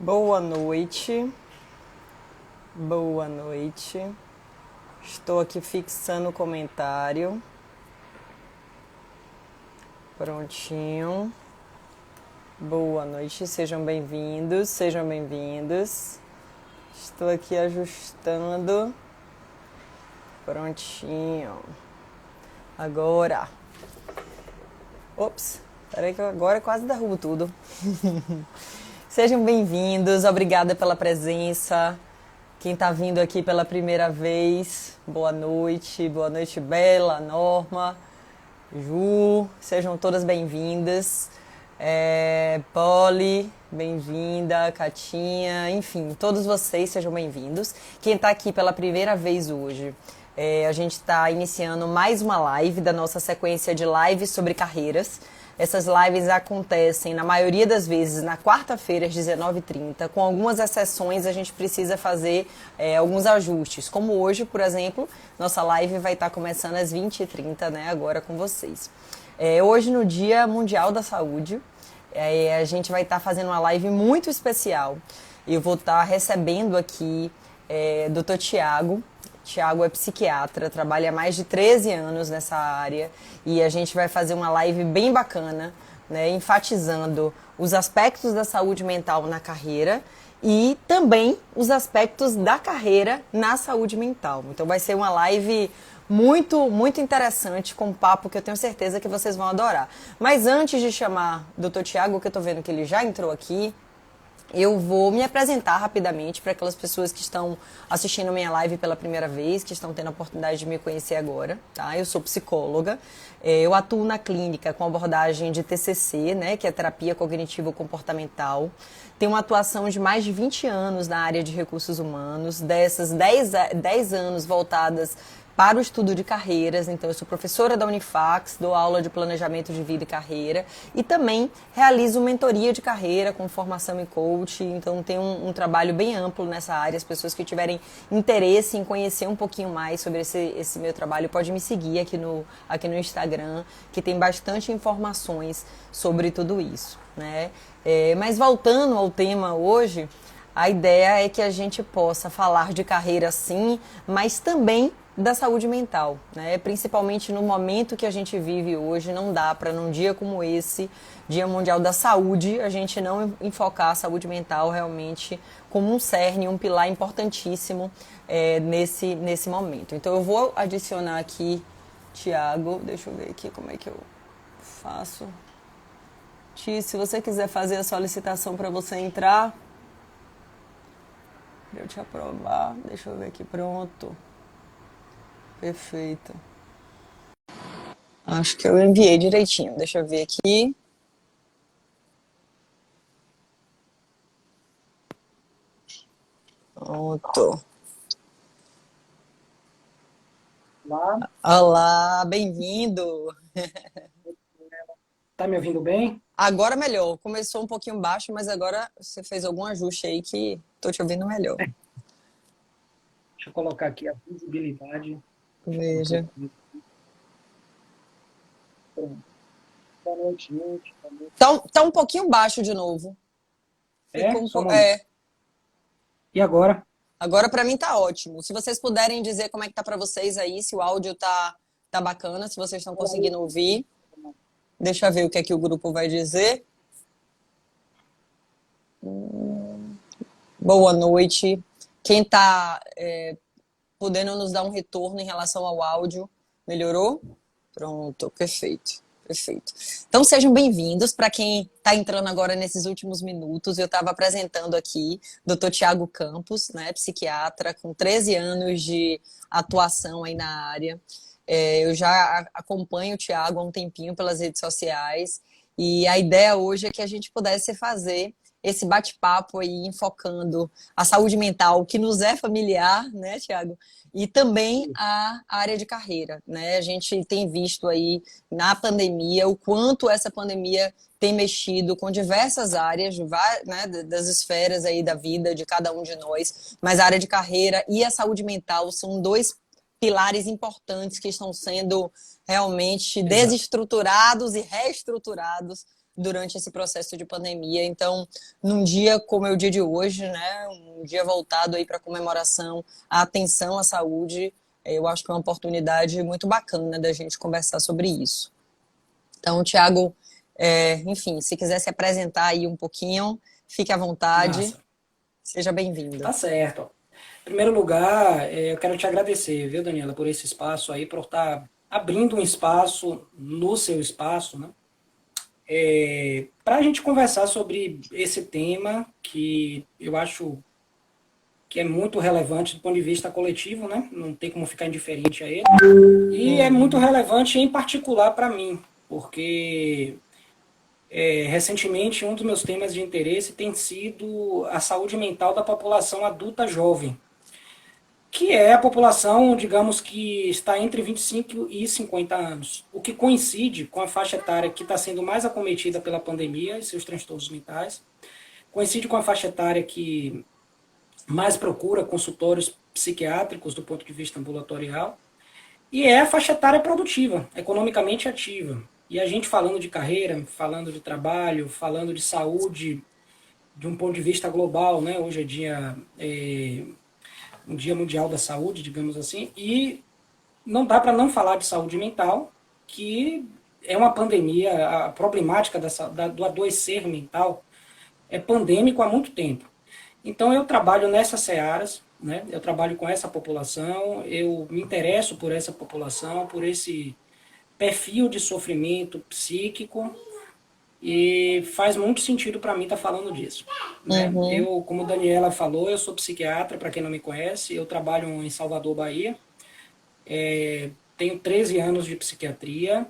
Boa noite, boa noite. Estou aqui fixando o comentário. Prontinho. Boa noite, sejam bem-vindos, sejam bem-vindos. Estou aqui ajustando. Prontinho. Agora. Ops, peraí que agora quase derrubo tudo. Sejam bem-vindos, obrigada pela presença. Quem está vindo aqui pela primeira vez, boa noite Bela, Norma, Ju, sejam todas bem-vindas. Polly, bem-vinda, Catinha, enfim, todos vocês sejam bem-vindos. Quem está aqui pela primeira vez hoje, a gente está iniciando mais uma live da nossa sequência de lives sobre carreiras. Essas lives acontecem, na maioria das vezes, na quarta-feira, às 19h30. Com algumas exceções, a gente precisa fazer alguns ajustes. Como hoje, por exemplo, nossa live vai estar começando às 20h30, né, agora com vocês. Hoje, no Dia Mundial da Saúde, a gente vai estar fazendo uma live muito especial. Eu vou estar recebendo aqui Dr. Tiago. Tiago é psiquiatra, trabalha há mais de 13 anos nessa área e a gente vai fazer uma live bem bacana, né, enfatizando os aspectos da saúde mental na carreira e também os aspectos da carreira na saúde mental. Então vai ser uma live muito interessante, com um papo que eu tenho certeza que vocês vão adorar. Mas antes de chamar o Dr. Tiago, que eu estou vendo que ele já entrou aqui, eu vou me apresentar rapidamente para aquelas pessoas que estão assistindo minha live pela primeira vez, que estão tendo a oportunidade de me conhecer agora, tá? Eu sou psicóloga, eu atuo na clínica com abordagem de TCC, né, que é terapia cognitivo-comportamental. Tenho uma atuação de mais de 20 anos na área de recursos humanos, dessas 10 anos voltadas para o estudo de carreiras. Então eu sou professora da Unifax, dou aula de planejamento de vida e carreira e também realizo mentoria de carreira com formação em coach. Então tenho um trabalho bem amplo nessa área. As pessoas que tiverem interesse em conhecer um pouquinho mais sobre esse meu trabalho podem me seguir aqui no Instagram, que tem bastante informações sobre tudo isso, né? Mas voltando ao tema hoje, a ideia é que a gente possa falar de carreira sim, mas também da saúde mental, né? Principalmente no momento que a gente vive hoje, não dá para num dia como esse, Dia Mundial da Saúde, a gente não enfocar a saúde mental realmente como um cerne, um pilar importantíssimo nesse momento. Então eu vou adicionar aqui, Tiago, deixa eu ver aqui como é que eu faço. Ti, se você quiser fazer a solicitação para você entrar, para eu te aprovar, deixa eu ver aqui, pronto. Perfeito. Acho que eu enviei direitinho. Deixa eu ver aqui. Pronto. Olá, Olá, bem-vindo. tá me ouvindo bem? Agora melhor. Começou um pouquinho baixo, mas agora você fez algum ajuste aí que tô te ouvindo melhor. Deixa eu colocar aqui a visibilidade um Veja. pouquinho. Pronto. Boa noite, gente. Boa noite. Tá um pouquinho baixo de novo. É? Ficou um Só um po... momento. E agora? Agora para mim tá ótimo. Se vocês puderem dizer como é que tá para vocês aí, se o áudio tá bacana, se vocês estão conseguindo ouvir. Deixa eu ver o que é que o grupo vai dizer. Boa noite. Quem está podendo nos dar um retorno em relação ao áudio, melhorou? Pronto, perfeito, perfeito. Então sejam bem-vindos. Para quem está entrando agora nesses últimos minutos, eu estava apresentando aqui Dr. Tiago Campos, né, psiquiatra com 13 anos de atuação aí na área. Eu já acompanho o Tiago há um tempinho pelas redes sociais e a ideia hoje é que a gente pudesse fazer esse bate-papo aí, enfocando a saúde mental, que nos é familiar, né, Tiago? E também a área de carreira, né? A gente tem visto aí na pandemia o quanto essa pandemia tem mexido com diversas áreas, né, das esferas aí da vida de cada um de nós, mas a área de carreira e a saúde mental são dois pilares importantes que estão sendo realmente Exato. desestruturados e reestruturados durante esse processo de pandemia. Então, num dia como é o dia de hoje, né, um dia voltado aí para comemoração, a atenção à saúde, eu acho que é uma oportunidade muito bacana da gente conversar sobre isso. Então, Tiago, enfim, se quiser se apresentar aí um pouquinho, fique à vontade, Massa. seja bem-vindo. Tá certo. Em primeiro lugar, eu quero te agradecer, viu, Daniela, por esse espaço aí, por estar abrindo um espaço no seu espaço, né? Para a gente conversar sobre esse tema que eu acho que é muito relevante do ponto de vista coletivo, né? Não tem como ficar indiferente a ele. E é muito relevante em particular para mim, porque recentemente um dos meus temas de interesse tem sido a saúde mental da população adulta jovem, que é a população, digamos, que está entre 25 e 50 anos, o que coincide com a faixa etária que está sendo mais acometida pela pandemia e seus transtornos mentais, coincide com a faixa etária que mais procura consultórios psiquiátricos do ponto de vista ambulatorial, e é a faixa etária produtiva, economicamente ativa. E a gente falando de carreira, falando de trabalho, falando de saúde, de um ponto de vista global, né? Hoje é um dia mundial da saúde, digamos assim, e não dá para não falar de saúde mental, que é uma pandemia, a problemática do adoecer mental é pandêmico há muito tempo. Então eu trabalho nessas searas, né? Eu trabalho com essa população, eu me interesso por essa população, por esse perfil de sofrimento psíquico, e faz muito sentido para mim estar falando disso. Né? Uhum. Eu, como a Daniela falou, eu sou psiquiatra, para quem não me conhece, eu trabalho em Salvador, Bahia, tenho 13 anos de psiquiatria,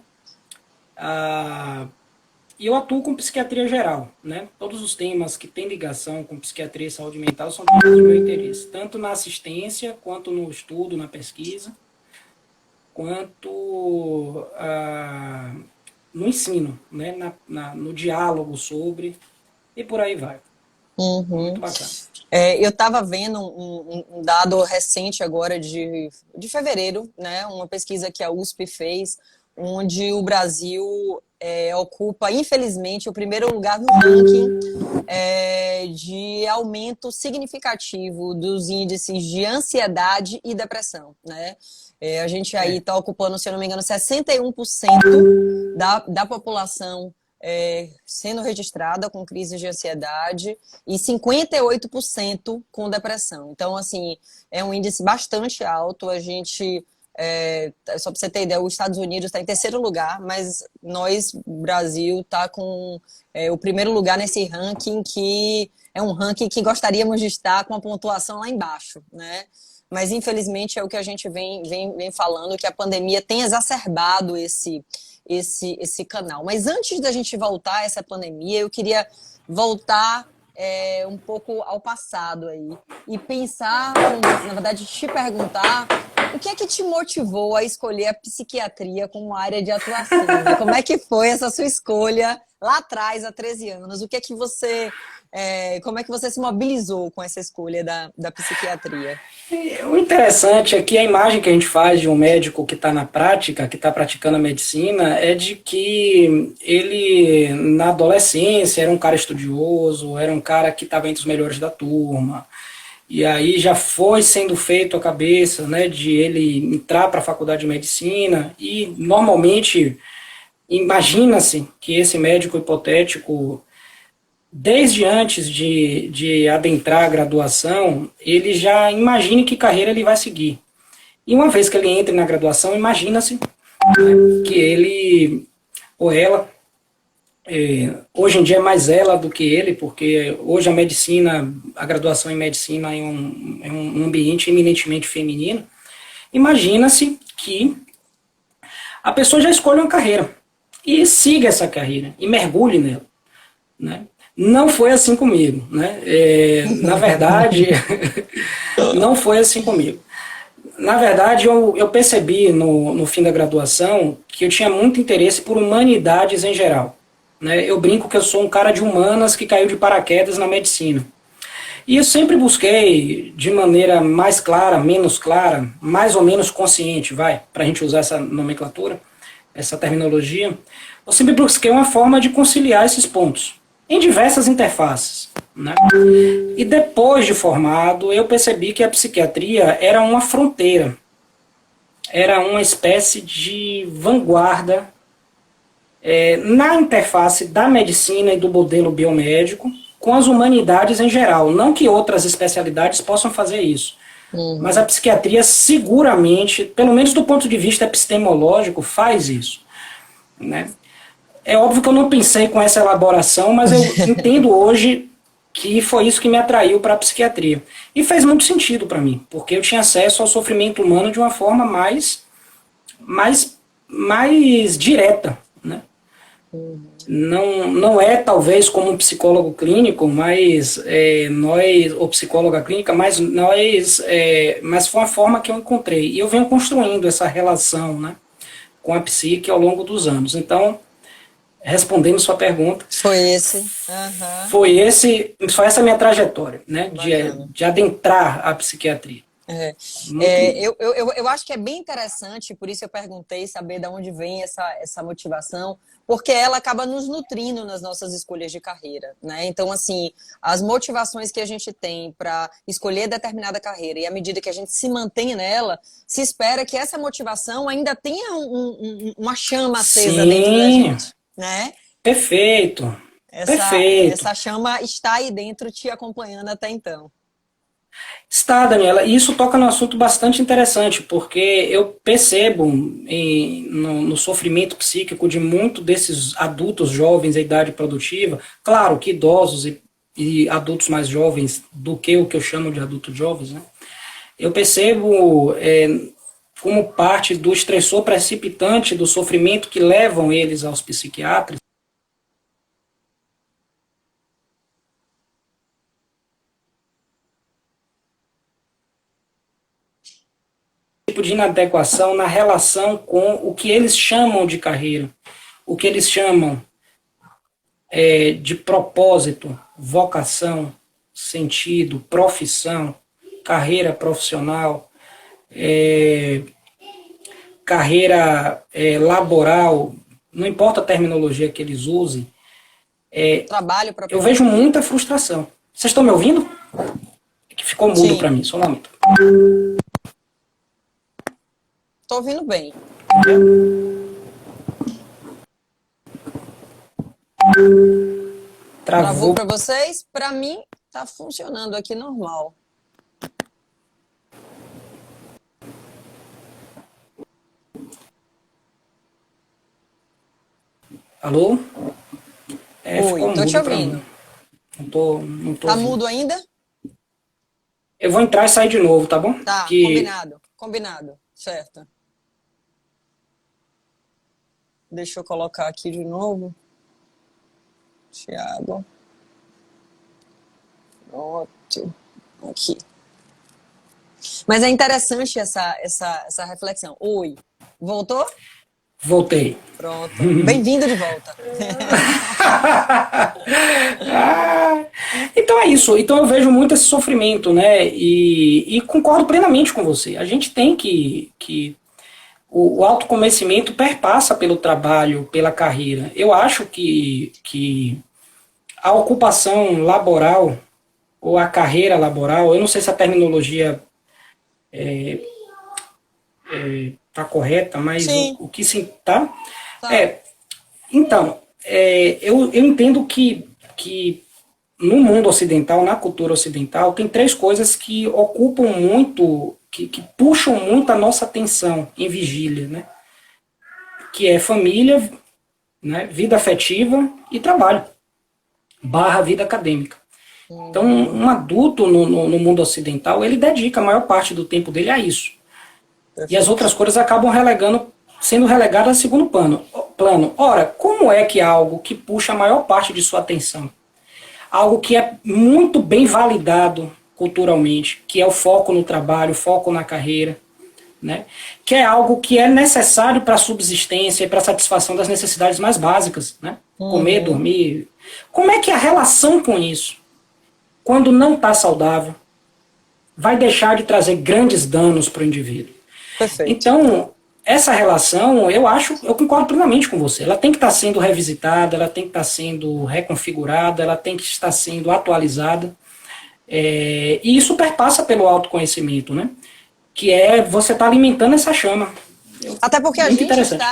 e eu atuo com psiquiatria geral. Né? Todos os temas que têm ligação com psiquiatria e saúde mental são temas de meu interesse, tanto na assistência, quanto no estudo, na pesquisa, quanto no ensino, né? No diálogo sobre, e por aí vai. Uhum. Muito bacana. Eu estava vendo um dado recente agora de fevereiro, né? Uma pesquisa que a USP fez, onde o Brasil ocupa, infelizmente, o primeiro lugar no ranking de aumento significativo dos índices de ansiedade e depressão, né? A gente aí está ocupando, se eu não me engano, 61% da população sendo registrada com crises de ansiedade e 58% com depressão. Então, assim, é um índice bastante alto. A gente, só para você ter ideia, os Estados Unidos está em terceiro lugar, mas nós, Brasil, está com o primeiro lugar nesse ranking, que é um ranking que gostaríamos de estar com a pontuação lá embaixo, né? Mas, infelizmente, é o que a gente vem falando, que a pandemia tem exacerbado esse canal. Mas antes da gente voltar a essa pandemia, eu queria voltar um pouco ao passado aí e pensar, na verdade, te perguntar o que é que te motivou a escolher a psiquiatria como área de atuação? Né? Como é que foi essa sua escolha lá atrás, há 13 anos? O que é que você... como é que você se mobilizou com essa escolha da psiquiatria? O interessante é que a imagem que a gente faz de um médico que está na prática, que está praticando a medicina, é de que ele, na adolescência, era um cara estudioso, era um cara que estava entre os melhores da turma, e aí já foi sendo feito a cabeça, né, de ele entrar para a faculdade de medicina, e normalmente imagina-se que esse médico hipotético, desde antes de adentrar a graduação, ele já imagine que carreira ele vai seguir. E uma vez que ele entra na graduação, imagina-se, né, que ele ou ela, hoje em dia é mais ela do que ele, porque hoje a medicina, a graduação em medicina é um ambiente eminentemente feminino, imagina-se que a pessoa já escolhe uma carreira e siga essa carreira e mergulhe nela, né? Não foi assim comigo, né? Na verdade, não foi assim comigo. Na verdade, eu percebi no fim da graduação que eu tinha muito interesse por humanidades em geral. Né? Eu brinco que eu sou um cara de humanas que caiu de paraquedas na medicina. E eu sempre busquei, de maneira mais clara, menos clara, mais ou menos consciente, para a gente usar essa nomenclatura, essa terminologia, eu sempre busquei uma forma de conciliar esses pontos em diversas interfaces, né? E depois de formado, eu percebi que a psiquiatria era uma fronteira, era uma espécie de vanguarda na interface da medicina e do modelo biomédico com as humanidades em geral. Não que outras especialidades possam fazer isso, mas a psiquiatria seguramente, pelo menos do ponto de vista epistemológico, faz isso, né? É óbvio que eu não pensei com essa elaboração, mas eu entendo hoje que foi isso que me atraiu para a psiquiatria. E fez muito sentido para mim, porque eu tinha acesso ao sofrimento humano de uma forma mais direta, né? Não é talvez como um psicólogo clínico, mas ou psicóloga clínica, mas foi uma forma que eu encontrei. E eu venho construindo essa relação, né, com a psique ao longo dos anos. Então, respondendo sua pergunta, foi essa minha trajetória, né, de adentrar a psiquiatria. Eu acho que é bem interessante, por isso eu perguntei, saber de onde vem essa motivação, porque ela acaba nos nutrindo nas nossas escolhas de carreira, né? Então, assim, as motivações que a gente tem para escolher determinada carreira, e à medida que a gente se mantém nela, se espera que essa motivação ainda tenha uma chama acesa dentro da gente, né? Perfeito. Essa chama está aí dentro te acompanhando até então. Está, Daniela, e isso toca num assunto bastante interessante, porque eu percebo no sofrimento psíquico de muitos desses adultos jovens em idade produtiva, claro que idosos e adultos mais jovens do que o que eu chamo de adultos jovens, né? Eu percebo como parte do estressor precipitante do sofrimento que levam eles aos psiquiatras, tipo de inadequação na relação com o que eles chamam de carreira, o que eles chamam de propósito, vocação, sentido, profissão, carreira profissional, carreira laboral, não importa a terminologia que eles usem, trabalho eu vejo muita frustração. Vocês estão me ouvindo? É que ficou mudo para mim, só lamento. Estou ouvindo bem. Travou para vocês? Para mim, está funcionando aqui normal. Alô? Oi, estou te ouvindo. Não tô tá ouvindo. Mudo ainda? Eu vou entrar e sair de novo, tá bom? Tá, combinado, certo. Deixa eu colocar aqui de novo. Thiago. Pronto. Aqui. Mas é interessante essa reflexão. Oi, voltou? Voltei. Pronto. Bem-vindo de volta. Então é isso. Então eu vejo muito esse sofrimento, né? E concordo plenamente com você. A gente tem que o autoconhecimento perpassa pelo trabalho, pela carreira. Eu acho que a ocupação laboral ou a carreira laboral, eu não sei se a terminologia tá correta, mas o que se tá. Então, eu entendo que no mundo ocidental, na cultura ocidental, tem três coisas que ocupam muito, que puxam muito a nossa atenção em vigília, né? Que é família, né, vida afetiva e trabalho, / vida acadêmica. Então, um adulto no mundo ocidental, ele dedica a maior parte do tempo dele a isso. E as outras coisas acabam sendo relegadas a segundo plano. Ora, como é que algo que puxa a maior parte de sua atenção, algo que é muito bem validado culturalmente, que é o foco no trabalho, o foco na carreira, né? Que é algo que é necessário para a subsistência e para a satisfação das necessidades mais básicas, né? Comer, dormir. Como é que a relação com isso, quando não está saudável, vai deixar de trazer grandes danos para o indivíduo? Perfeito. Então, essa relação, eu concordo plenamente com você. Ela tem que estar sendo revisitada, ela tem que estar sendo reconfigurada, ela tem que estar sendo atualizada. E isso perpassa pelo autoconhecimento, né? Que é você estar alimentando essa chama. Até porque Muito interessante.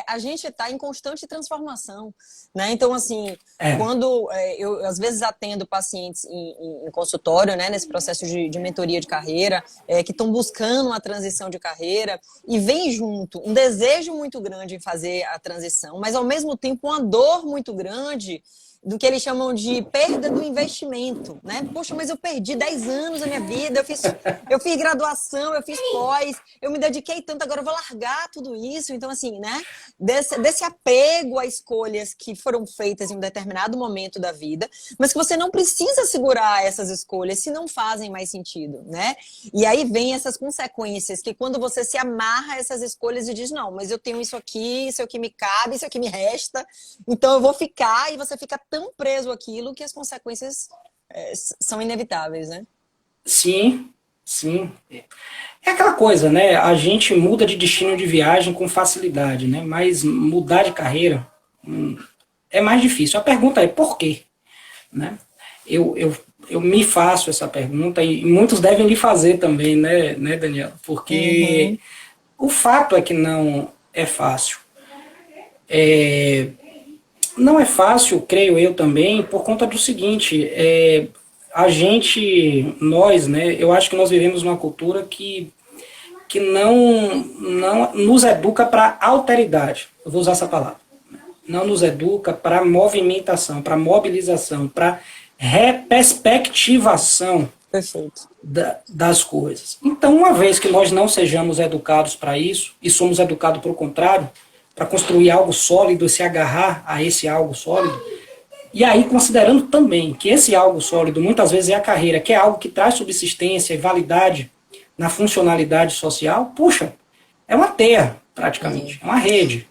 a gente está em constante transformação, né? Então, assim, É, quando eu às vezes atendo pacientes em consultório, né, nesse processo de mentoria de carreira, que estão buscando uma transição de carreira e vem junto um desejo muito grande em fazer a transição, mas ao mesmo tempo uma dor muito grande do que eles chamam de perda do investimento, né? Poxa, mas eu perdi 10 anos da minha vida, eu fiz graduação, eu fiz pós, eu me dediquei tanto, agora eu vou largar tudo isso. Então, assim, né? Desse apego a escolhas que foram feitas em um determinado momento da vida, mas que você não precisa segurar essas escolhas se não fazem mais sentido, né? E aí vem essas consequências que quando você se amarra a essas escolhas e diz, não, mas eu tenho isso aqui me cabe, isso aqui me resta, então eu vou ficar, e você fica tão preso àquilo que as consequências são inevitáveis, né? sim, sim. É aquela coisa, né? A gente muda de destino de viagem com facilidade, né? Mas mudar de carreira é mais difícil. A pergunta é por quê? Né? Eu me faço essa pergunta e muitos devem lhe fazer também, né, Daniela? Porque Uhum. o fato é que não é fácil. Não é fácil, creio eu também, por conta do seguinte, a gente, nós, né, eu acho que nós vivemos numa cultura que não nos educa para alteridade, eu vou usar essa palavra, não nos educa para movimentação, para mobilização, para reperspectivação Perfeito. das coisas. Então, uma vez que nós não sejamos educados para isso, e somos educados para o contrário, para construir algo sólido, se agarrar a esse algo sólido, e aí considerando também que esse algo sólido muitas vezes é a carreira, que é algo que traz subsistência e validade na funcionalidade social, puxa, é uma teia, praticamente, é uma rede.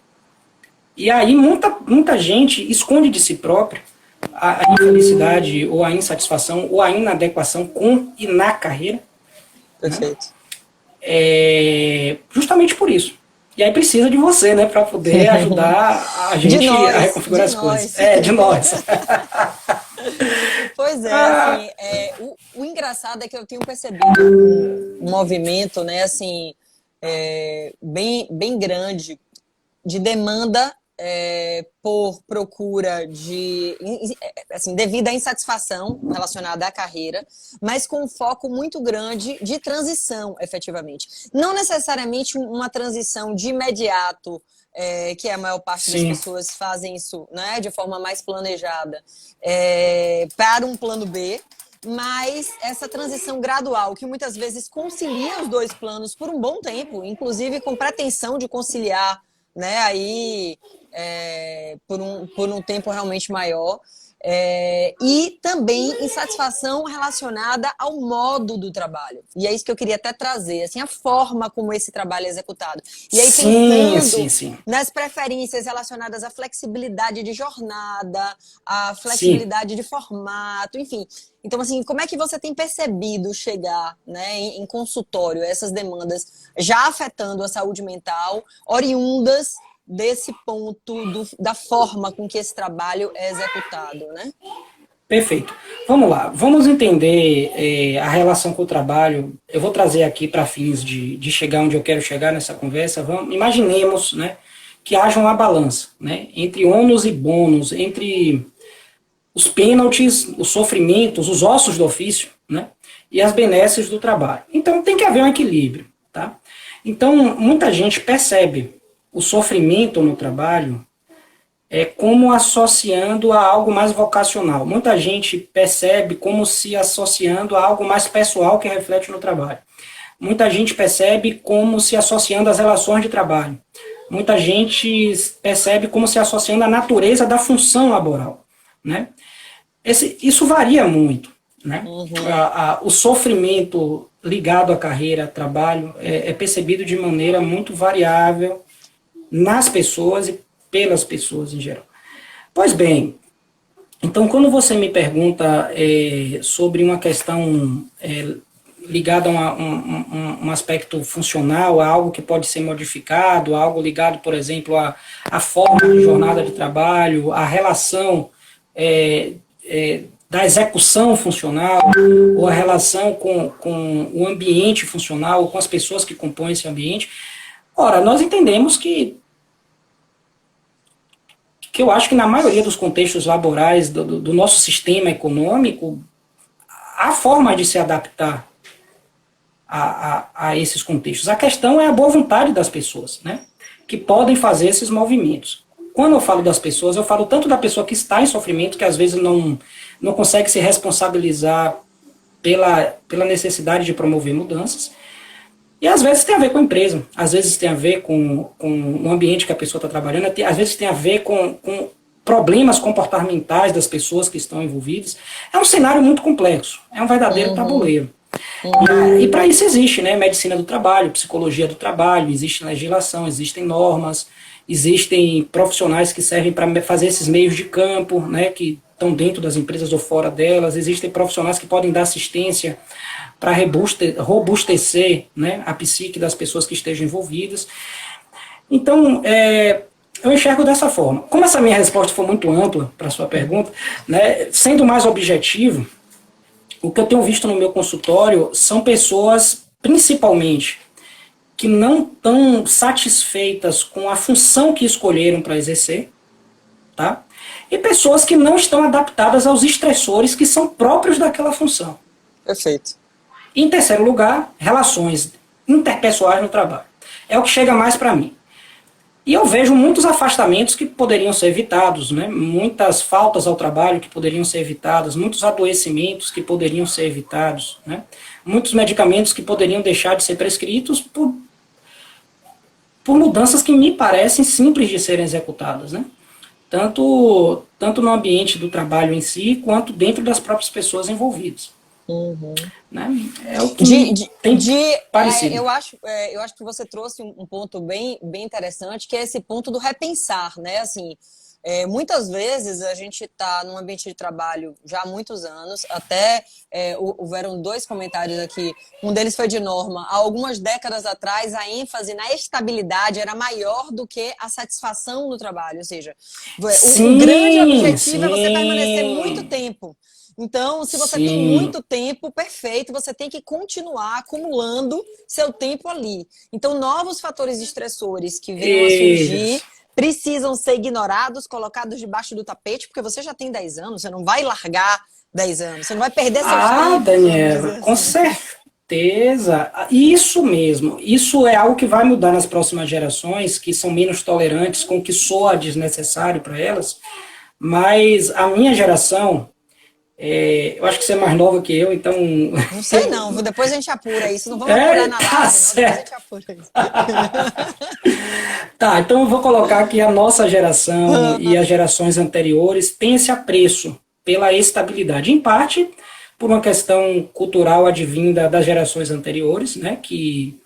E aí muita gente esconde de si própria a infelicidade ou a insatisfação ou a inadequação com e na carreira, né? Perfeito. Justamente por isso. E aí precisa de você, né, para poder ajudar a De gente a nós, reconfigurar de as coisas. nós. De nós. Pois é, Ah, assim, o engraçado é que eu tenho percebido um movimento, né, assim, bem grande de demanda por procura assim, devido à insatisfação relacionada à carreira, mas com um foco muito grande de transição, efetivamente. Não necessariamente uma transição de imediato, que a maior parte das sim, pessoas fazem isso, né, de forma mais planejada, para um plano B, mas essa transição gradual, que muitas vezes concilia os dois planos por um bom tempo, inclusive com pretensão de conciliar, né, aí por um tempo realmente maior, e também insatisfação relacionada ao modo do trabalho. E é isso que eu queria até trazer, assim, a forma como esse trabalho é executado. E aí sim, sim, pensando sim, nas preferências relacionadas à flexibilidade de jornada, à sim. flexibilidade de formato, enfim. Então, assim, como é que você tem percebido chegar, né, em consultório essas demandas já afetando a saúde mental, oriundas desse ponto da forma com que esse trabalho é executado, né? Perfeito. Vamos lá. Vamos entender a relação com o trabalho. Eu vou trazer aqui para fins de chegar onde eu quero chegar nessa conversa. Imaginemos, né, que haja uma balança, né, entre ônus e bônus, entre os pênaltis, os sofrimentos, os ossos do ofício, né, e as benesses do trabalho. Então tem que haver um equilíbrio, tá? Então muita gente percebe o sofrimento no trabalho como associando a algo mais vocacional. Muita gente percebe como se associando a algo mais pessoal que reflete no trabalho. Muita gente percebe como se associando às relações de trabalho. Muita gente percebe como se associando à natureza da função laboral, né? Isso varia muito, né? Uhum. O sofrimento ligado à carreira, trabalho, é percebido de maneira muito variável nas pessoas e pelas pessoas em geral. Pois bem, então quando você me pergunta sobre uma questão ligado a um aspecto funcional, a algo que pode ser modificado, algo ligado, por exemplo, à forma de jornada de trabalho, à relação da execução funcional, ou a relação com o ambiente funcional, ou com as pessoas que compõem esse ambiente. Ora, nós entendemos que eu acho que na maioria dos contextos laborais do nosso sistema econômico, há forma de se adaptar a esses contextos. A questão é a boa vontade das pessoas, né, que podem fazer esses movimentos. Quando eu falo das pessoas, eu falo tanto da pessoa que está em sofrimento, que às vezes não consegue se responsabilizar pela necessidade de promover mudanças, e às vezes tem a ver com a empresa, às vezes tem a ver com o ambiente que a pessoa está trabalhando, às vezes tem a ver com problemas comportamentais das pessoas que estão envolvidas. É um cenário muito complexo, é um verdadeiro tabuleiro. E para isso existe, né, medicina do trabalho, psicologia do trabalho, existe legislação, existem normas, existem profissionais que servem para fazer esses meios de campo, né, que estão dentro das empresas ou fora delas, existem profissionais que podem dar assistência para robustecer, né, a psique das pessoas que estejam envolvidas. Então, eu enxergo dessa forma. Como essa minha resposta foi muito ampla para a sua pergunta, né, sendo mais objetivo, o que eu tenho visto no meu consultório são pessoas, principalmente, que não estão satisfeitas com a função que escolheram para exercer, tá? E pessoas que não estão adaptadas aos estressores que são próprios daquela função. Perfeito. E, em terceiro lugar, relações interpessoais no trabalho. É o que chega mais para mim. E eu vejo muitos afastamentos que poderiam ser evitados, né? Muitas faltas ao trabalho que poderiam ser evitadas, muitos adoecimentos que poderiam ser evitados, né? Muitos medicamentos que poderiam deixar de ser prescritos por mudanças que me parecem simples de serem executadas, né? Tanto no ambiente do trabalho em si, quanto dentro das próprias pessoas envolvidas. Né? É o que tem parecido. Eu acho que você trouxe um ponto bem interessante, que é esse ponto do repensar, né? Assim, muitas vezes a gente está num ambiente de trabalho já há muitos anos, até houveram 2 comentários aqui, um deles foi de Norma. Há algumas décadas atrás, a ênfase na estabilidade era maior do que a satisfação no trabalho, ou seja, o grande objetivo é você permanecer muito tempo. Então, se você tem muito tempo, perfeito, você tem que continuar acumulando seu tempo ali. Então, novos fatores estressores que venham a surgir precisam ser ignorados, colocados debaixo do tapete, porque você já tem 10 anos, você não vai largar 10 anos, você não vai perder seu tempo. Daniela, com certeza. Isso mesmo. Isso é algo que vai mudar nas próximas gerações, que são menos tolerantes com o que soa desnecessário para elas. Mas a minha geração... eu acho que você é mais nova que eu, então... Não sei não, depois a gente apura isso, não vamos apurar na live, certo. Depois a gente apura isso. Tá, então eu vou colocar que a nossa geração e as gerações anteriores têm esse apreço pela estabilidade, em parte por uma questão cultural advinda das gerações anteriores, né, e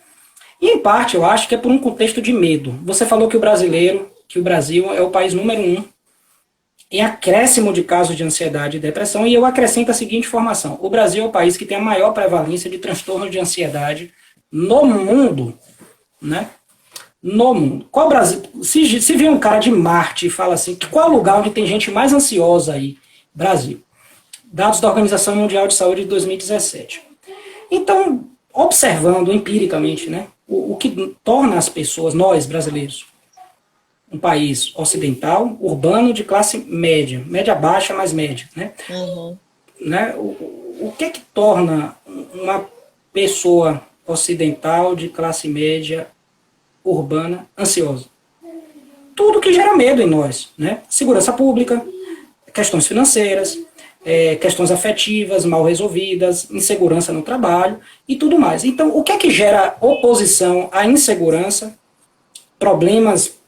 em parte eu acho que é por um contexto de medo. Você falou que o Brasil é o país número 1 em acréscimo de casos de ansiedade e depressão, e eu acrescento a seguinte informação: o Brasil é o país que tem a maior prevalência de transtorno de ansiedade no mundo, né? No mundo. Qual Brasil? Se vir um cara de Marte e fala assim, qual lugar onde tem gente mais ansiosa aí? Brasil. Dados da Organização Mundial de Saúde de 2017. Então, observando empiricamente, né, o que torna as pessoas, nós brasileiros, um país ocidental, urbano, de classe média, média baixa, mas média, né? Né? O que é que torna uma pessoa ocidental de classe média urbana ansiosa? Tudo que gera medo em nós, né? Segurança pública, questões financeiras, questões afetivas mal resolvidas, insegurança no trabalho e tudo mais. Então, o que é que gera oposição à insegurança, problemas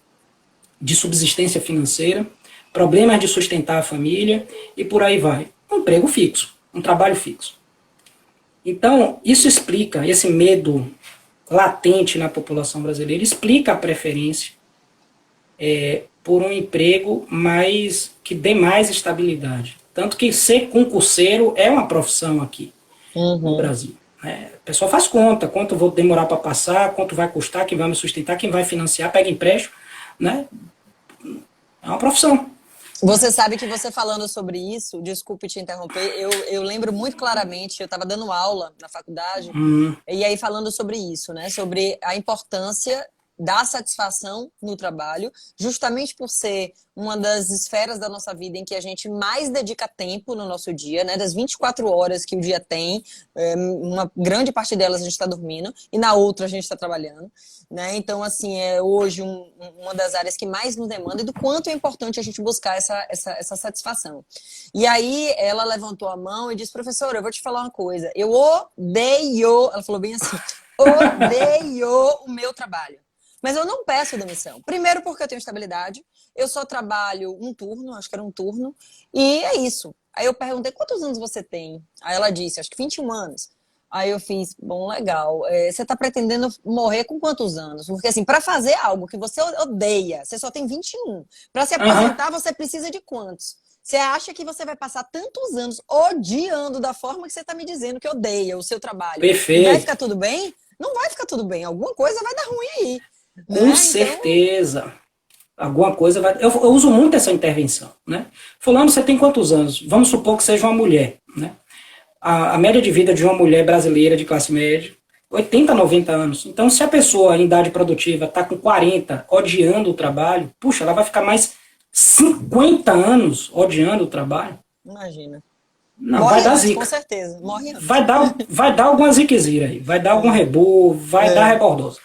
de subsistência financeira, problemas de sustentar a família e por aí vai? Um emprego fixo, um trabalho fixo. Então, isso explica, esse medo latente na população brasileira, explica a preferência por um emprego que dê mais estabilidade. Tanto que ser concurseiro é uma profissão aqui no Brasil. né? A pessoa faz conta, quanto eu vou demorar para passar, quanto vai custar, quem vai me sustentar, quem vai financiar, pega empréstimo, né? É uma profissão. Você sabe que você falando sobre isso, desculpe te interromper, eu lembro muito claramente, eu estava dando aula na faculdade, e aí falando sobre isso, né? Sobre a importância da satisfação no trabalho, justamente por ser uma das esferas da nossa vida em que a gente mais dedica tempo no nosso dia, né? Das 24 horas que o dia tem, uma grande parte delas a gente está dormindo, e na outra a gente está trabalhando. Né? Então, assim, é hoje uma das áreas que mais nos demanda e do quanto é importante a gente buscar essa satisfação. E aí ela levantou a mão e disse, professora, eu vou te falar uma coisa, eu odeio, ela falou bem assim, odeio o meu trabalho. Mas eu não peço demissão. Primeiro porque eu tenho estabilidade, eu só trabalho um turno, acho que era um turno, e é isso. Aí eu perguntei, quantos anos você tem? Aí ela disse, acho que 21 anos. Aí eu fiz, bom, legal. Você está pretendendo morrer com quantos anos? Porque assim, para fazer algo que você odeia, você só tem 21. Para se Aham, aposentar, você precisa de quantos? Você acha que você vai passar tantos anos odiando da forma que você está me dizendo que odeia o seu trabalho e vai perfeito. ficar tudo bem? Não vai ficar tudo bem. Alguma coisa vai dar ruim aí, Com né? Então, certeza. Alguma coisa vai. Eu uso muito essa intervenção, né? Fulano, você tem quantos anos? Vamos supor que seja uma mulher, né? A média de vida de uma mulher brasileira de classe média, 80, 90 anos. Então, se a pessoa em idade produtiva está com 40, odiando o trabalho, puxa, ela vai ficar mais 50 anos odiando o trabalho. imagina. Não, vai Morre dar antes, com zica. certeza. Morre antes. Vai dar alguma ziquezira aí. Vai dar algum rebu, vai dar É. rebordoso.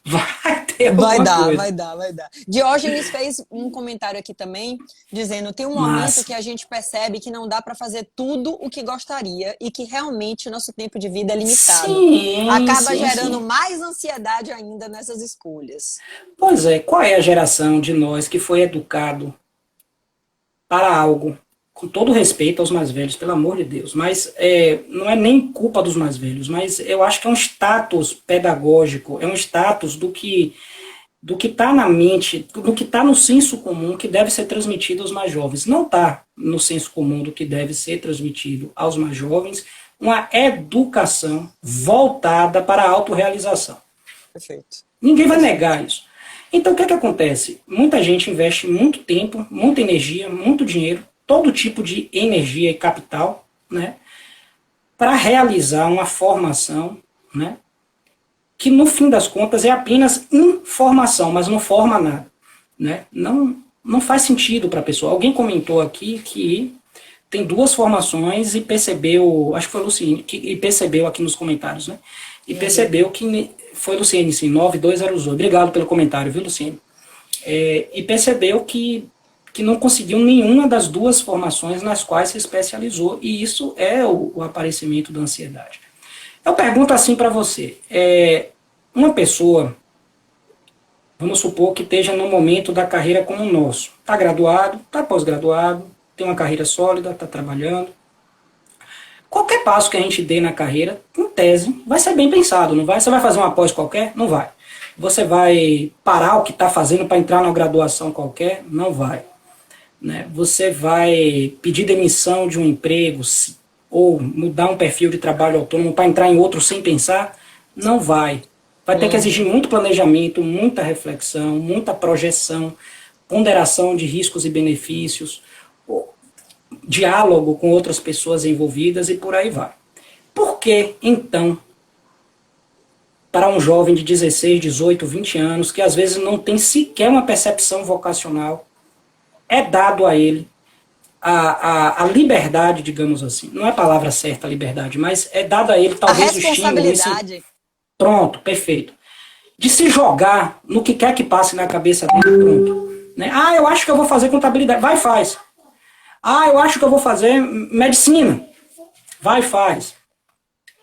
Vai ter Vai alguma dar, coisa. vai dar, vai dar. Diógenes fez um comentário aqui também, dizendo: tem um momento Mas, que a gente percebe que não dá para fazer tudo o que gostaria e que realmente o nosso tempo de vida é limitado. sim, Acaba sim, gerando sim. mais ansiedade ainda nessas escolhas. Pois é, qual é a geração de nós que foi educado para algo, com todo respeito aos mais velhos, pelo amor de Deus, mas não é nem culpa dos mais velhos, mas eu acho que é um status pedagógico, é um status do que está na mente, do que está no senso comum que deve ser transmitido aos mais jovens. Não está no senso comum do que deve ser transmitido aos mais jovens uma educação voltada para a autorrealização. Perfeito. Ninguém vai Perfeito. negar isso. Então o que acontece? Muita gente investe muito tempo, muita energia, muito dinheiro, todo tipo de energia e capital, né, para realizar uma formação, né, que no fim das contas é apenas informação, mas não forma nada, né? Não faz sentido para a pessoa. Alguém comentou aqui que tem duas formações e percebeu, acho que foi a Luciene, e percebeu aqui nos comentários, né? E Uhum. percebeu que foi Luciene, sim, 9200. Obrigado pelo comentário, viu, Luciene? E percebeu que não conseguiu nenhuma das duas formações nas quais se especializou, e isso é o aparecimento da ansiedade. Eu pergunto assim para você: uma pessoa, vamos supor que esteja no momento da carreira como o nosso, está graduado, está pós-graduado, tem uma carreira sólida, está trabalhando. Qualquer passo que a gente dê na carreira, em tese, vai ser bem pensado, não vai? Você vai fazer uma pós qualquer? Não vai. Você vai parar o que está fazendo para entrar numa graduação qualquer? Não vai. Né? Você vai pedir demissão de um emprego ou mudar um perfil de trabalho autônomo para entrar em outro sem pensar? Não vai. Vai ter que exigir Uhum. muito planejamento, muita reflexão, muita projeção, ponderação de riscos e benefícios, diálogo com outras pessoas envolvidas e por aí vai. Por que, então, para um jovem de 16, 18, 20 anos, que às vezes não tem sequer uma percepção vocacional, é dado a ele a liberdade, digamos assim, não é a palavra certa, a liberdade, mas é dado a ele A talvez o estímulo, esse responsabilidade. pronto, perfeito, de se jogar no que quer que passe na cabeça dele, pronto. Né? Ah, eu acho que eu vou fazer contabilidade, vai e faz. Ah, eu acho que eu vou fazer medicina, vai e faz.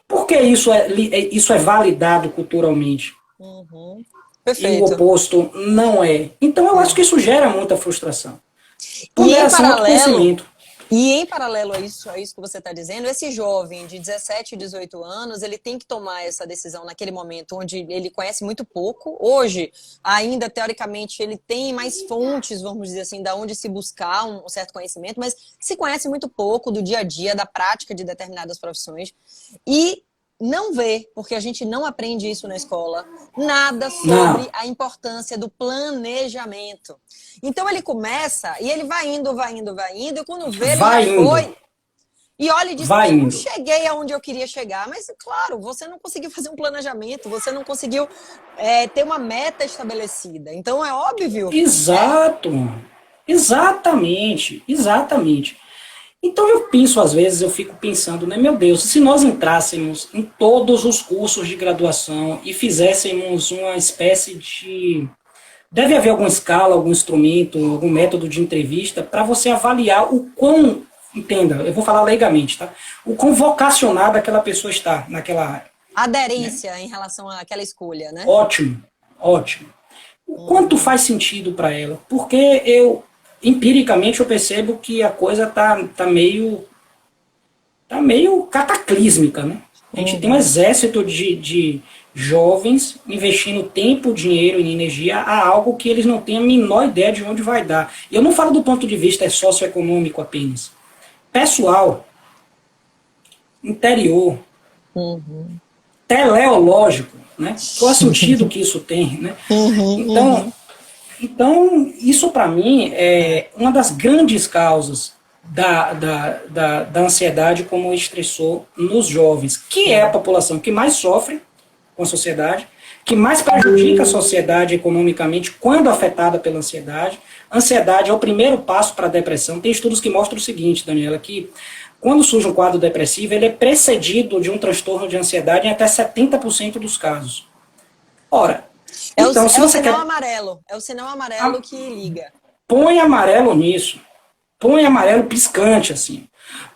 Por que isso é validado culturalmente? Uhum. E o Perfeito. oposto não é. Então eu acho que É. isso gera muita frustração. E em Ponderação, paralelo, autoconhecimento. a isso que você está dizendo, esse jovem de 17, 18 anos, ele tem que tomar essa decisão naquele momento onde ele conhece muito pouco. Hoje, ainda teoricamente, ele tem mais fontes, vamos dizer assim, da onde se buscar um certo conhecimento, mas se conhece muito pouco do dia a dia, da prática de determinadas profissões. E não vê, porque a gente não aprende isso na escola, nada sobre Não, a importância do planejamento. Então ele começa e ele vai indo, vai indo, vai indo, e quando vê, ele já vai indo, foi. E olha e diz, vai poxa, eu não indo. cheguei aonde eu queria chegar. Mas, claro, você não conseguiu fazer um planejamento, você não conseguiu ter uma meta estabelecida. Então é óbvio, né? Exato, exatamente, exatamente. Então eu penso, às vezes, eu fico pensando, né, meu Deus, se nós entrássemos em todos os cursos de graduação e fizéssemos uma espécie de. Deve haver alguma escala, algum instrumento, algum método de entrevista para você avaliar o quão, entenda, eu vou falar leigamente, tá? O quão vocacionada aquela pessoa está naquela área, né? Aderência em relação àquela escolha, né? Ótimo, ótimo. O quanto faz sentido para ela? Porque empiricamente, eu percebo que a coisa tá meio cataclísmica, né? A gente tem um exército de jovens investindo tempo, dinheiro e energia a algo que eles não têm a menor ideia de onde vai dar. E eu não falo do ponto de vista socioeconômico apenas. Pessoal, interior, teleológico, né? Qual é o sentido que isso tem, né? Então, isso para mim é uma das grandes causas da ansiedade como estressor nos jovens, que é a população que mais sofre com a sociedade, que mais prejudica a sociedade economicamente quando afetada pela ansiedade. Ansiedade é o primeiro passo para a depressão. Tem estudos que mostram o seguinte, Daniela, que quando surge um quadro depressivo, ele é precedido de um transtorno de ansiedade em até 70% dos casos. Ora, então, se É o você sinal quer. amarelo. É o sinal amarelo que liga. Põe amarelo nisso. Põe amarelo piscante, assim.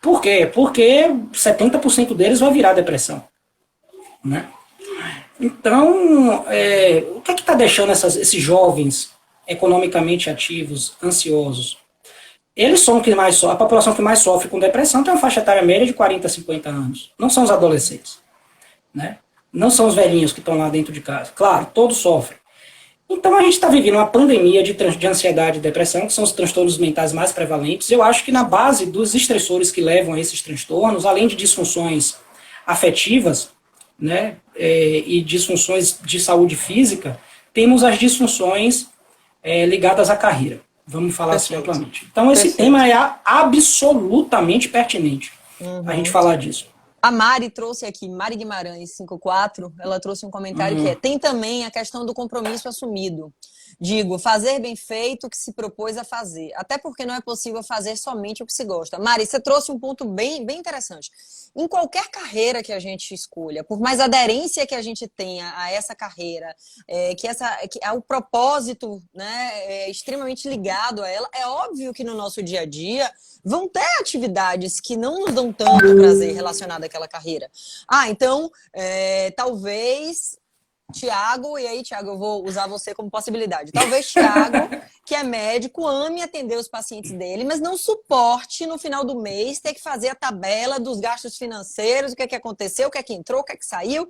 Por quê? Porque 70% deles vai virar depressão. Né? Então, o que é que está deixando esses jovens economicamente ativos, ansiosos? Eles são a população que mais sofre com depressão tem uma faixa etária média de 40 a 50 anos. Não são os adolescentes. Né? Não são os velhinhos que estão lá dentro de casa. Claro, todos sofrem. Então a gente está vivendo uma pandemia de ansiedade e depressão, que são os transtornos mentais mais prevalentes. Eu acho que na base dos estressores que levam a esses transtornos, além de disfunções afetivas, né, e disfunções de saúde física, temos as disfunções ligadas à carreira. Vamos falar assim Perfeito. amplamente. Então esse Perfeito. tema é absolutamente pertinente a gente falar disso. A Mari trouxe aqui, Mari Guimarães 54, ela trouxe um comentário que tem também a questão do compromisso assumido. Digo, fazer bem feito o que se propôs a fazer. Até porque não é possível fazer somente o que se gosta. Mari, você trouxe um ponto bem, bem interessante. Em qualquer carreira que a gente escolha, por mais aderência que a gente tenha a essa carreira, que o propósito, né, é extremamente ligado a ela, é óbvio que no nosso dia a dia vão ter atividades que não nos dão tanto prazer relacionado àquela carreira. Então, talvez Tiago, e aí, Tiago, eu vou usar você como possibilidade. Talvez Tiago, que é médico, ame atender os pacientes dele, mas não suporte no final do mês ter que fazer a tabela dos gastos financeiros, o que é que aconteceu, o que é que entrou, o que é que saiu,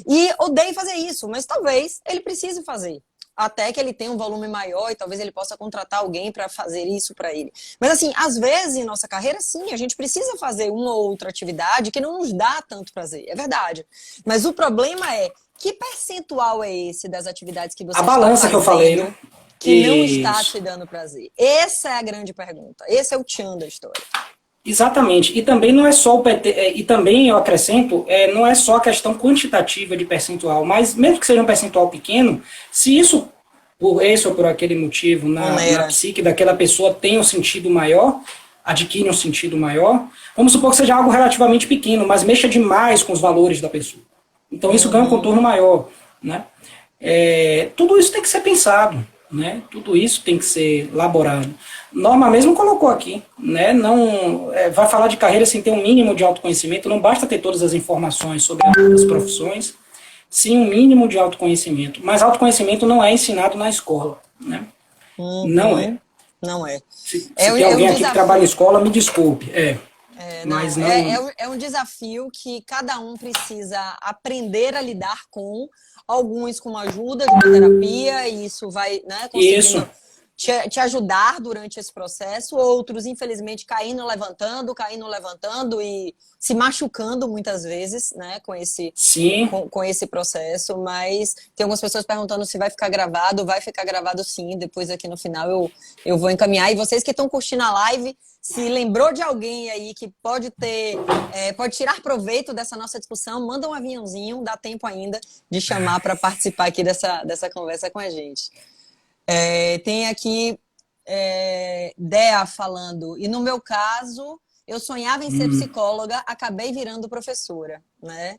e odeie fazer isso, mas talvez ele precise fazer. Até que ele tenha um volume maior e talvez ele possa contratar alguém para fazer isso para ele. Mas assim, às vezes em nossa carreira, sim, a gente precisa fazer uma ou outra atividade que não nos dá tanto prazer, é verdade. Mas o problema é, que percentual é esse das atividades que você A está balança que eu falei, né? que não está Isso. te dando prazer? Essa é a grande pergunta. Esse é o tchan da história. Exatamente. E também não é só o PT, e também eu acrescento, não é só a questão quantitativa de percentual, mas mesmo que seja um percentual pequeno, se isso, por esse ou por aquele motivo, na psique daquela pessoa tem um sentido maior, adquire um sentido maior, vamos supor que seja algo relativamente pequeno, mas mexa demais com os valores da pessoa. Então isso ganha um contorno maior. Né? Tudo isso tem que ser pensado. Né? Tudo isso tem que ser elaborado. Norma mesmo colocou aqui, né? Não vai falar de carreira sem ter um mínimo de autoconhecimento, não basta ter todas as informações sobre as profissões, sim um mínimo de autoconhecimento. Mas autoconhecimento não é ensinado na escola. Né? Não é. Não é. Se tem alguém aqui que trabalha em escola, me desculpe. Mas não. É um desafio que cada um precisa aprender a lidar com, alguns com a ajuda de uma terapia, e isso vai, né, conseguindo te ajudar durante esse processo, outros, infelizmente, caindo, levantando e se machucando muitas vezes, né, Sim. com esse processo, mas tem algumas pessoas perguntando se vai ficar gravado sim, depois aqui no final eu vou encaminhar, e vocês que estão curtindo a live, se lembrou de alguém aí que pode pode tirar proveito dessa nossa discussão, manda um aviãozinho, dá tempo ainda de chamar para participar aqui dessa conversa com a gente. Tem aqui Dea falando, e no meu caso, eu sonhava em ser psicóloga, acabei virando professora, né?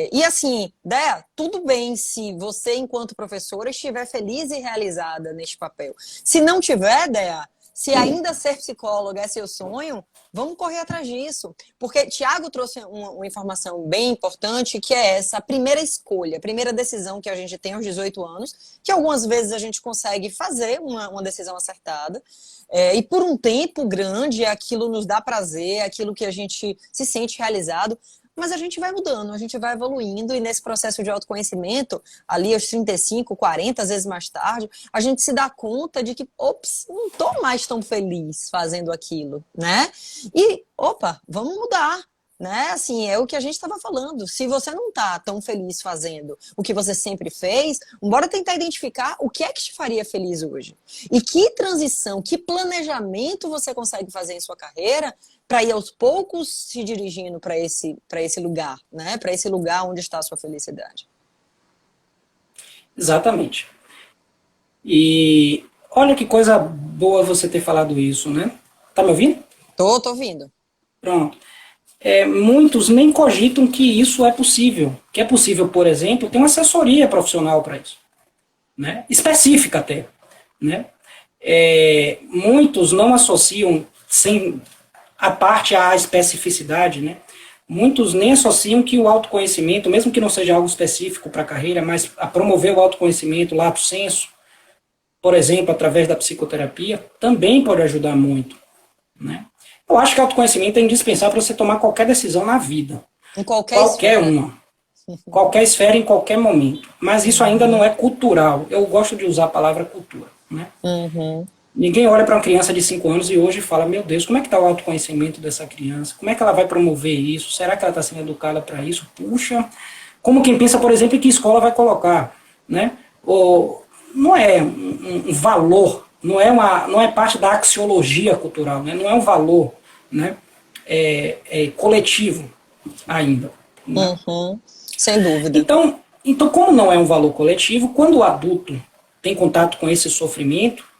E assim, Dea, tudo bem se você, enquanto professora, estiver feliz e realizada neste papel. Se não tiver, Dea, se ainda ser psicóloga é seu sonho, vamos correr atrás disso. Porque Tiago trouxe uma informação bem importante, que é essa primeira escolha, a primeira decisão que a gente tem aos 18 anos, que algumas vezes a gente consegue fazer uma decisão acertada, e por um tempo grande aquilo nos dá prazer, aquilo que a gente se sente realizado, mas a gente vai mudando, a gente vai evoluindo, e nesse processo de autoconhecimento, ali aos 35, 40, às vezes mais tarde, a gente se dá conta de que, ops, não estou mais tão feliz fazendo aquilo, né? E, opa, vamos mudar, né? Assim, é o que a gente estava falando. Se você não está tão feliz fazendo o que você sempre fez, bora tentar identificar o que é que te faria feliz hoje. E que transição, que planejamento você consegue fazer em sua carreira para ir aos poucos se dirigindo para esse lugar, né? Para esse lugar onde está a sua felicidade. Exatamente. E olha que coisa boa você ter falado isso, né? Tá me ouvindo? Tô ouvindo. Pronto. Muitos nem cogitam que isso é possível. Que é possível, por exemplo, ter uma assessoria profissional para isso, né? Específica até, né? Muitos não associam, sem a parte à especificidade, né? Muitos nem associam que o autoconhecimento, mesmo que não seja algo específico para a carreira, mas a promover o autoconhecimento, lato sensu, por exemplo, através da psicoterapia, também pode ajudar muito, né? Eu acho que autoconhecimento é indispensável para você tomar qualquer decisão na vida. Em qualquer esfera. Uma. Qualquer esfera, em qualquer momento. Mas isso ainda não é cultural. Eu gosto de usar a palavra cultura, né? Ninguém olha para uma criança de 5 anos e hoje fala, meu Deus, como é que está o autoconhecimento dessa criança? Como é que ela vai promover isso? Será que ela está sendo educada para isso? Puxa, como quem pensa, por exemplo, em que escola vai colocar, né? Não é um valor, não é parte da axiologia cultural, né? Não é um valor, né? Coletivo ainda. Né? Sem dúvida. Então, como não é um valor coletivo, quando o adulto tem contato com esse sofrimento,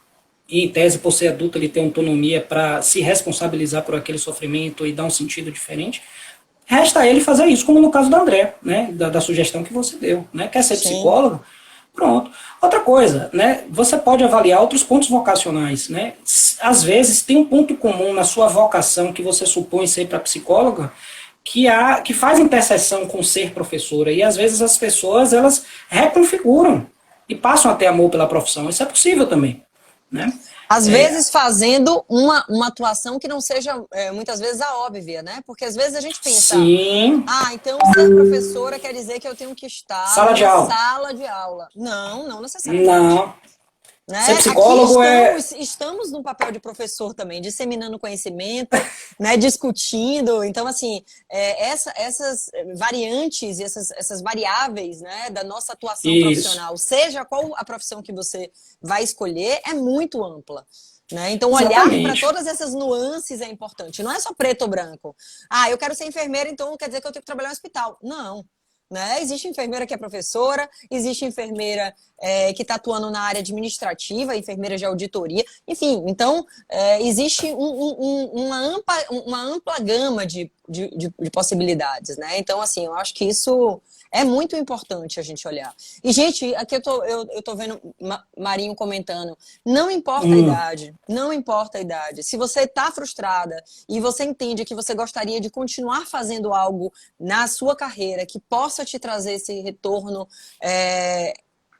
e em tese, por ser adulto, ele tem autonomia para se responsabilizar por aquele sofrimento e dar um sentido diferente, resta a ele fazer isso, como no caso do André, né, da sugestão que você deu. Né? Quer ser psicólogo? Pronto. Outra coisa, né, você pode avaliar outros pontos vocacionais. Né? Às vezes, tem um ponto comum na sua vocação que você supõe ser para psicóloga, que faz interseção com ser professora. E às vezes as pessoas, elas reconfiguram e passam a ter amor pela profissão. Isso é possível também. Né? Às vezes fazendo uma atuação que não seja, muitas vezes, a óbvia, né? Porque às vezes a gente pensa, então ser professora quer dizer que eu tenho que estar sala de aula. Sala de aula. Não necessariamente. Não. Né? Ser psicólogo estamos no papel de professor também, disseminando conhecimento, né, discutindo. Então, assim, essas variantes e essas variáveis, né, da nossa atuação profissional, seja qual a profissão que você vai escolher, é muito ampla. Né? Então, olhar para todas essas nuances é importante. Não é só preto ou branco. Eu quero ser enfermeira, então quer dizer que eu tenho que trabalhar no hospital. Não. Né? Existe enfermeira que é professora, existe enfermeira que está atuando na área administrativa, enfermeira de auditoria, enfim, então existe uma ampla gama de possibilidades, né? Então, assim, eu acho que isso é muito importante a gente olhar. E, gente, aqui eu tô vendo Marinho comentando, não importa a idade, não importa a idade. Se você está frustrada e você entende que você gostaria de continuar fazendo algo na sua carreira que possa te trazer esse retorno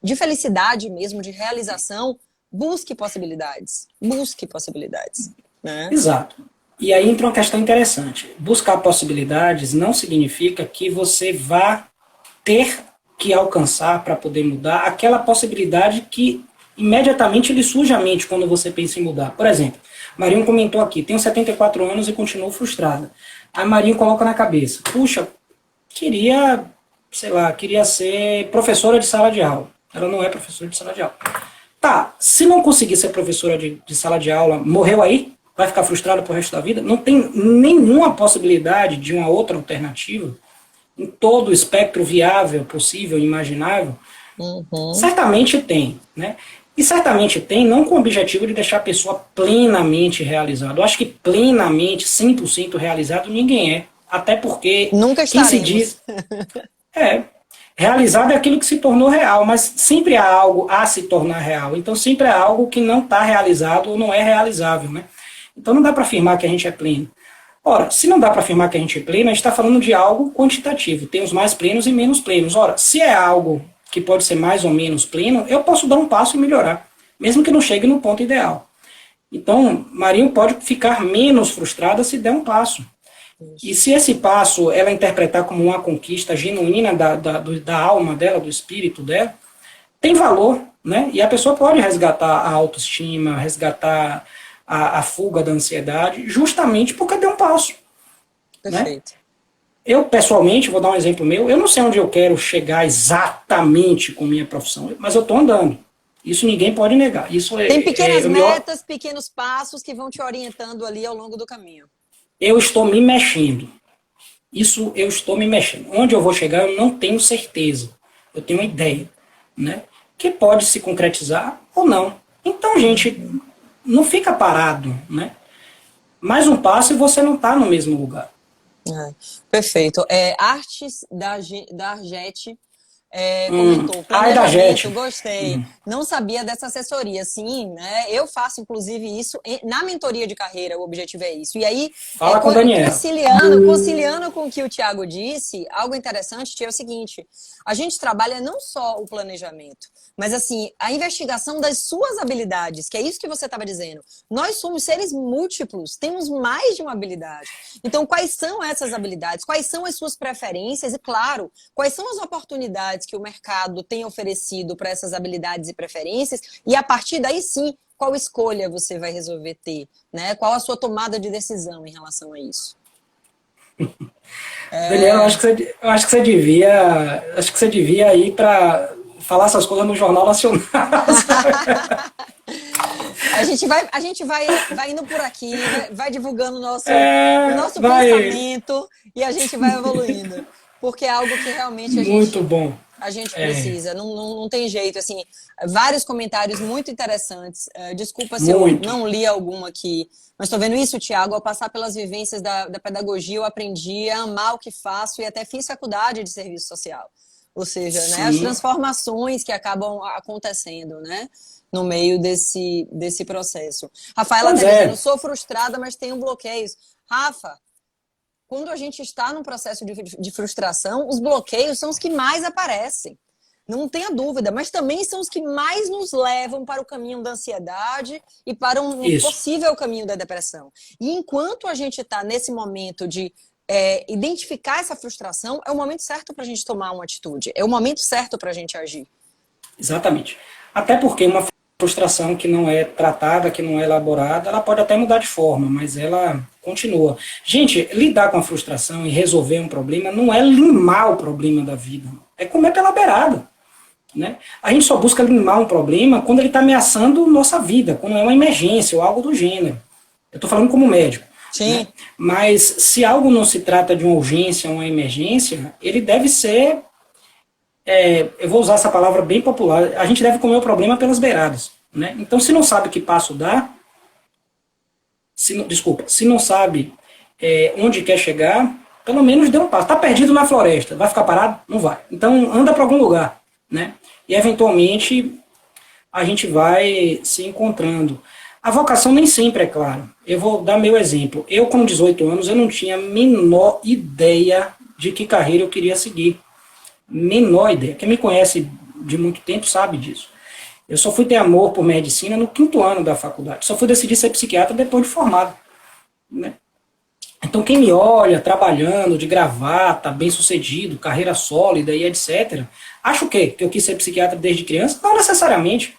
de felicidade mesmo, de realização, busque possibilidades. Busque possibilidades. Né? Exato. E aí entra uma questão interessante. Buscar possibilidades não significa que você vá ter que alcançar para poder mudar aquela possibilidade que imediatamente ele surge à mente quando você pensa em mudar. Por exemplo, Marinho comentou aqui, tenho 74 anos e continuo frustrada. Aí Marinho coloca na cabeça, puxa, queria, sei lá, queria ser professora de sala de aula. Ela não é professora de sala de aula. Tá, se não conseguir ser professora de sala de aula, morreu aí? Vai ficar frustrada pro resto da vida? Não tem nenhuma possibilidade de uma outra alternativa em todo o espectro viável, possível, imaginável? Certamente tem, né? E certamente tem, não com o objetivo de deixar a pessoa plenamente realizada. Eu acho que plenamente, 100% realizado, ninguém é. Até porque Nunca quem se estaremos. diz... realizado é aquilo que se tornou real, mas sempre há algo a se tornar real. Então sempre há algo que não está realizado ou não é realizável, né? Então não dá para afirmar que a gente é pleno. Ora, se não dá para afirmar que a gente é pleno, a gente está falando de algo quantitativo. Tem os mais plenos e menos plenos. Ora, se é algo que pode ser mais ou menos pleno, eu posso dar um passo e melhorar, mesmo que não chegue no ponto ideal. Então, Marinho pode ficar menos frustrada se der um passo. E se esse passo ela interpretar como uma conquista genuína da alma dela, do espírito dela, tem valor, né? E a pessoa pode resgatar a autoestima, resgatar a fuga da ansiedade, justamente porque deu um passo. Perfeito. Né? Eu, pessoalmente, vou dar um exemplo meu, eu não sei onde eu quero chegar exatamente com minha profissão, mas eu estou andando. Isso ninguém pode negar. Isso Tem pequenas metas, pequenos passos que vão te orientando ali ao longo do caminho. Eu estou me mexendo. Isso eu estou me mexendo. Onde eu vou chegar, eu não tenho certeza. Eu tenho uma ideia, né? Que pode se concretizar ou não. Então, gente, não fica parado, né? Mais um passo e você não está no mesmo lugar. Perfeito. Artes da Argete comentou. Da Argete. Gostei. Não sabia dessa assessoria. Sim, né? Eu faço, inclusive, isso na mentoria de carreira. O objetivo é isso. E aí, fala com o Daniel. Conciliando com o que o Thiago disse, algo interessante é o seguinte: a gente trabalha não só o planejamento, mas assim, a investigação das suas habilidades, que é isso que você estava dizendo. Nós somos seres múltiplos, temos mais de uma habilidade. Então, quais são essas habilidades? Quais são as suas preferências? E, claro, quais são as oportunidades que o mercado tem oferecido para essas habilidades e preferências? E, a partir daí, sim, qual escolha você vai resolver ter? Né? Qual a sua tomada de decisão em relação a isso? Daniel, eu acho que você devia ir para falar essas coisas no Jornal Nacional. A gente vai indo por aqui, vai divulgando o nosso pensamento e a gente vai evoluindo. Porque é algo que realmente a gente precisa. Não tem jeito. Assim, vários comentários muito interessantes. Desculpa se eu não li algum aqui. Mas estou vendo isso, Thiago. Ao passar pelas vivências da pedagogia, eu aprendi a amar o que faço e até fiz faculdade de serviço social. Ou seja, né, as transformações que acabam acontecendo, né, no meio desse processo. Rafaela está dizendo, sou frustrada, mas tenho bloqueios. Rafa, quando a gente está num processo de frustração, os bloqueios são os que mais aparecem. Não tenha dúvida, mas também são os que mais nos levam para o caminho da ansiedade e para um possível caminho da depressão. E enquanto a gente está nesse momento de identificar essa frustração, é o momento certo para a gente tomar uma atitude. É o momento certo para a gente agir. Exatamente. Até porque uma frustração que não é tratada, que não é elaborada, ela pode até mudar de forma, mas ela continua. Gente, lidar com a frustração e resolver um problema não é limar o problema da vida. É comer pela beirada. Né? A gente só busca limar um problema quando ele está ameaçando nossa vida, quando é uma emergência ou algo do gênero. Eu estou falando como médico. Sim. Né? Mas se algo não se trata de uma urgência, uma emergência, ele deve ser, eu vou usar essa palavra bem popular, a gente deve comer o problema pelas beiradas. Né? Então, se não sabe que passo dar, se não sabe onde quer chegar, pelo menos dê um passo. Está perdido na floresta, vai ficar parado? Não vai. Então, anda para algum lugar. Né? E, eventualmente, a gente vai se encontrando. A vocação nem sempre é clara. Eu vou dar meu exemplo. Eu, com 18 anos, eu não tinha a menor ideia de que carreira eu queria seguir. Menor ideia. Quem me conhece de muito tempo sabe disso. Eu só fui ter amor por medicina no 5º ano da faculdade. Só fui decidir ser psiquiatra depois de formado. Né? Então, quem me olha trabalhando de gravata, bem sucedido, carreira sólida e etc., acha o quê? Que eu quis ser psiquiatra desde criança? Não necessariamente.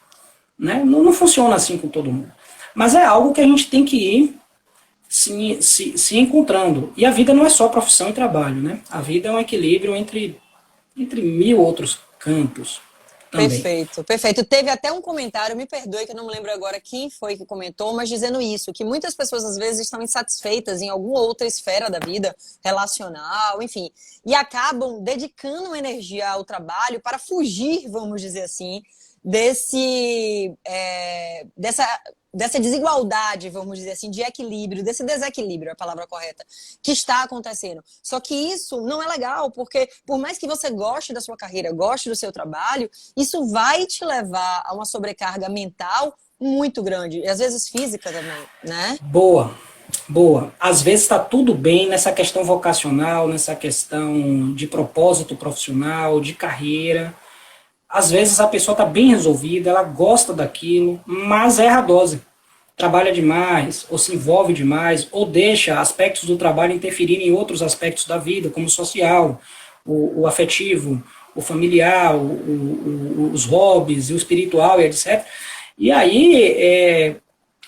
né? Não funciona assim com todo mundo. Mas é algo que a gente tem que ir se encontrando. E a vida não é só profissão e trabalho, né? A vida é um equilíbrio entre mil outros campos também. Perfeito, perfeito. Teve até um comentário, me perdoe que eu não me lembro agora quem foi que comentou, mas dizendo isso, que muitas pessoas às vezes estão insatisfeitas em alguma outra esfera da vida, relacional, enfim, e acabam dedicando energia ao trabalho para fugir, vamos dizer assim, dessa desigualdade, vamos dizer assim, de equilíbrio, desse desequilíbrio, é a palavra correta, que está acontecendo. Só que isso não é legal, porque por mais que você goste da sua carreira, goste do seu trabalho, isso vai te levar a uma sobrecarga mental muito grande, e às vezes física também, né? Boa, boa. Às vezes está tudo bem nessa questão vocacional, nessa questão de propósito profissional, de carreira. Às vezes a pessoa está bem resolvida, ela gosta daquilo, mas erra a dose. Trabalha demais, ou se envolve demais, ou deixa aspectos do trabalho interferirem em outros aspectos da vida, como o social, o afetivo, o familiar, os hobbies, o espiritual e etc. E aí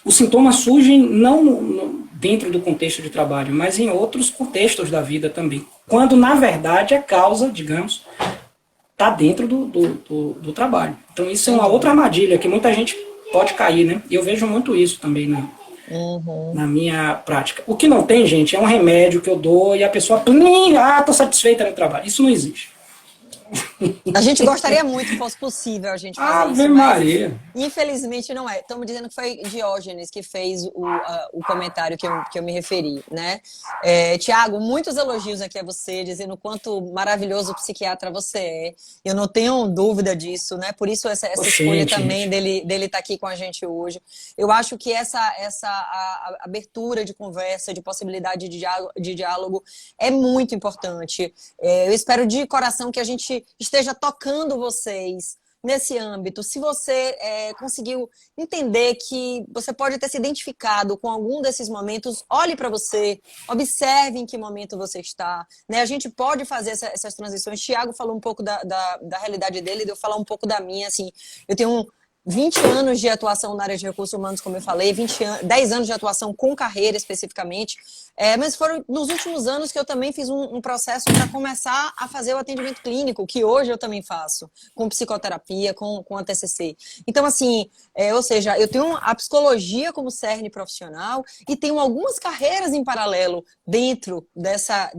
os sintomas surgem não dentro do contexto de trabalho, mas em outros contextos da vida também. Quando, na verdade, a causa, digamos, está dentro do trabalho. Então isso é uma outra armadilha que muita gente pode cair, né? E eu vejo muito isso também na minha prática. O que não tem, gente, é um remédio que eu dou e a pessoa, tô satisfeita no trabalho. Isso não existe. A gente gostaria muito que fosse possível a gente fazer Ave isso, mas Maria. infelizmente não é. Estamos dizendo que foi Diógenes que fez o comentário que eu me referi, né? Tiago, muitos elogios aqui a você, dizendo o quanto maravilhoso psiquiatra você é. Eu não tenho dúvida disso, né? Por isso essa escolha também dele estar aqui com a gente hoje. Eu acho que a abertura de conversa, de possibilidade de diálogo é muito importante. Eu espero de coração que a gente esteja tocando vocês nesse âmbito. Se você conseguiu entender que você pode ter se identificado com algum desses momentos, olhe para você, observe em que momento você está. Né? A gente pode fazer essas transições. Tiago falou um pouco da realidade dele, eu falar um pouco da minha. Assim, eu tenho 20 anos de atuação na área de recursos humanos, como eu falei, 10 anos de atuação com carreira especificamente, mas foram nos últimos anos que eu também fiz um processo para começar a fazer o atendimento clínico, que hoje eu também faço, com psicoterapia, com a TCC. Então, assim, ou seja, eu tenho a psicologia como cerne profissional e tenho algumas carreiras em paralelo dentro dessa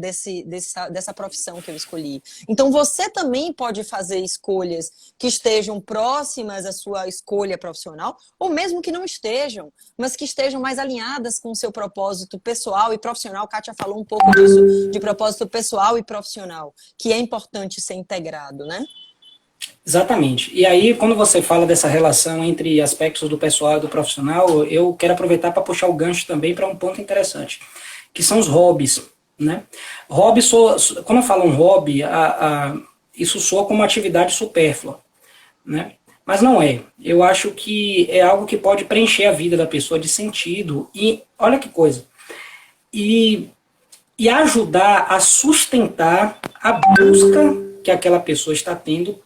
profissão que eu escolhi. Então, você também pode fazer escolhas que estejam próximas à sua escolha profissional, ou mesmo que não estejam, mas que estejam mais alinhadas com o seu propósito pessoal e profissional. Kátia falou um pouco disso, de propósito pessoal e profissional, que é importante ser integrado, né? Exatamente. E aí, quando você fala dessa relação entre aspectos do pessoal e do profissional, eu quero aproveitar para puxar o gancho também para um ponto interessante, que são os hobbies, né? Hobby, quando eu falo um hobby, isso soa como uma atividade supérflua, né? Mas não é. Eu acho que é algo que pode preencher a vida da pessoa de sentido e, olha que coisa, e ajudar a sustentar a busca que aquela pessoa está tendo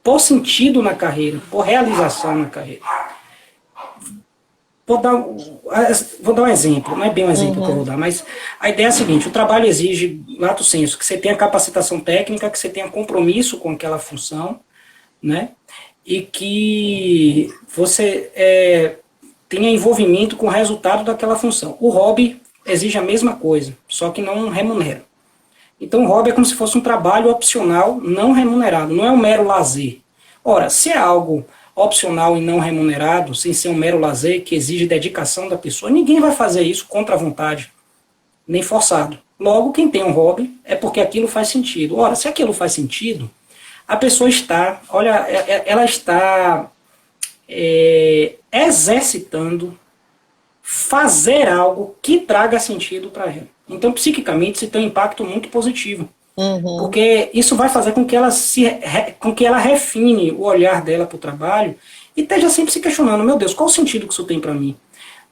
por sentido na carreira, por realização na carreira. Vou dar um exemplo, não é bem um exemplo que eu vou dar, mas a ideia é a seguinte: o trabalho exige, lato sensu, que você tenha capacitação técnica, que você tenha compromisso com aquela função, né? E que você tenha envolvimento com o resultado daquela função. O hobby exige a mesma coisa, só que não remunera. Então o hobby é como se fosse um trabalho opcional não remunerado, não é um mero lazer. Ora, se é algo opcional e não remunerado, sem ser um mero lazer que exige dedicação da pessoa, ninguém vai fazer isso contra a vontade, nem forçado. Logo, quem tem um hobby é porque aquilo faz sentido. Ora, se aquilo faz sentido, a pessoa está, ela está exercitando fazer algo que traga sentido para ela. Então, psiquicamente, isso tem um impacto muito positivo. Porque isso vai fazer com que ela refine o olhar dela para o trabalho e esteja sempre se questionando: meu Deus, qual o sentido que isso tem para mim?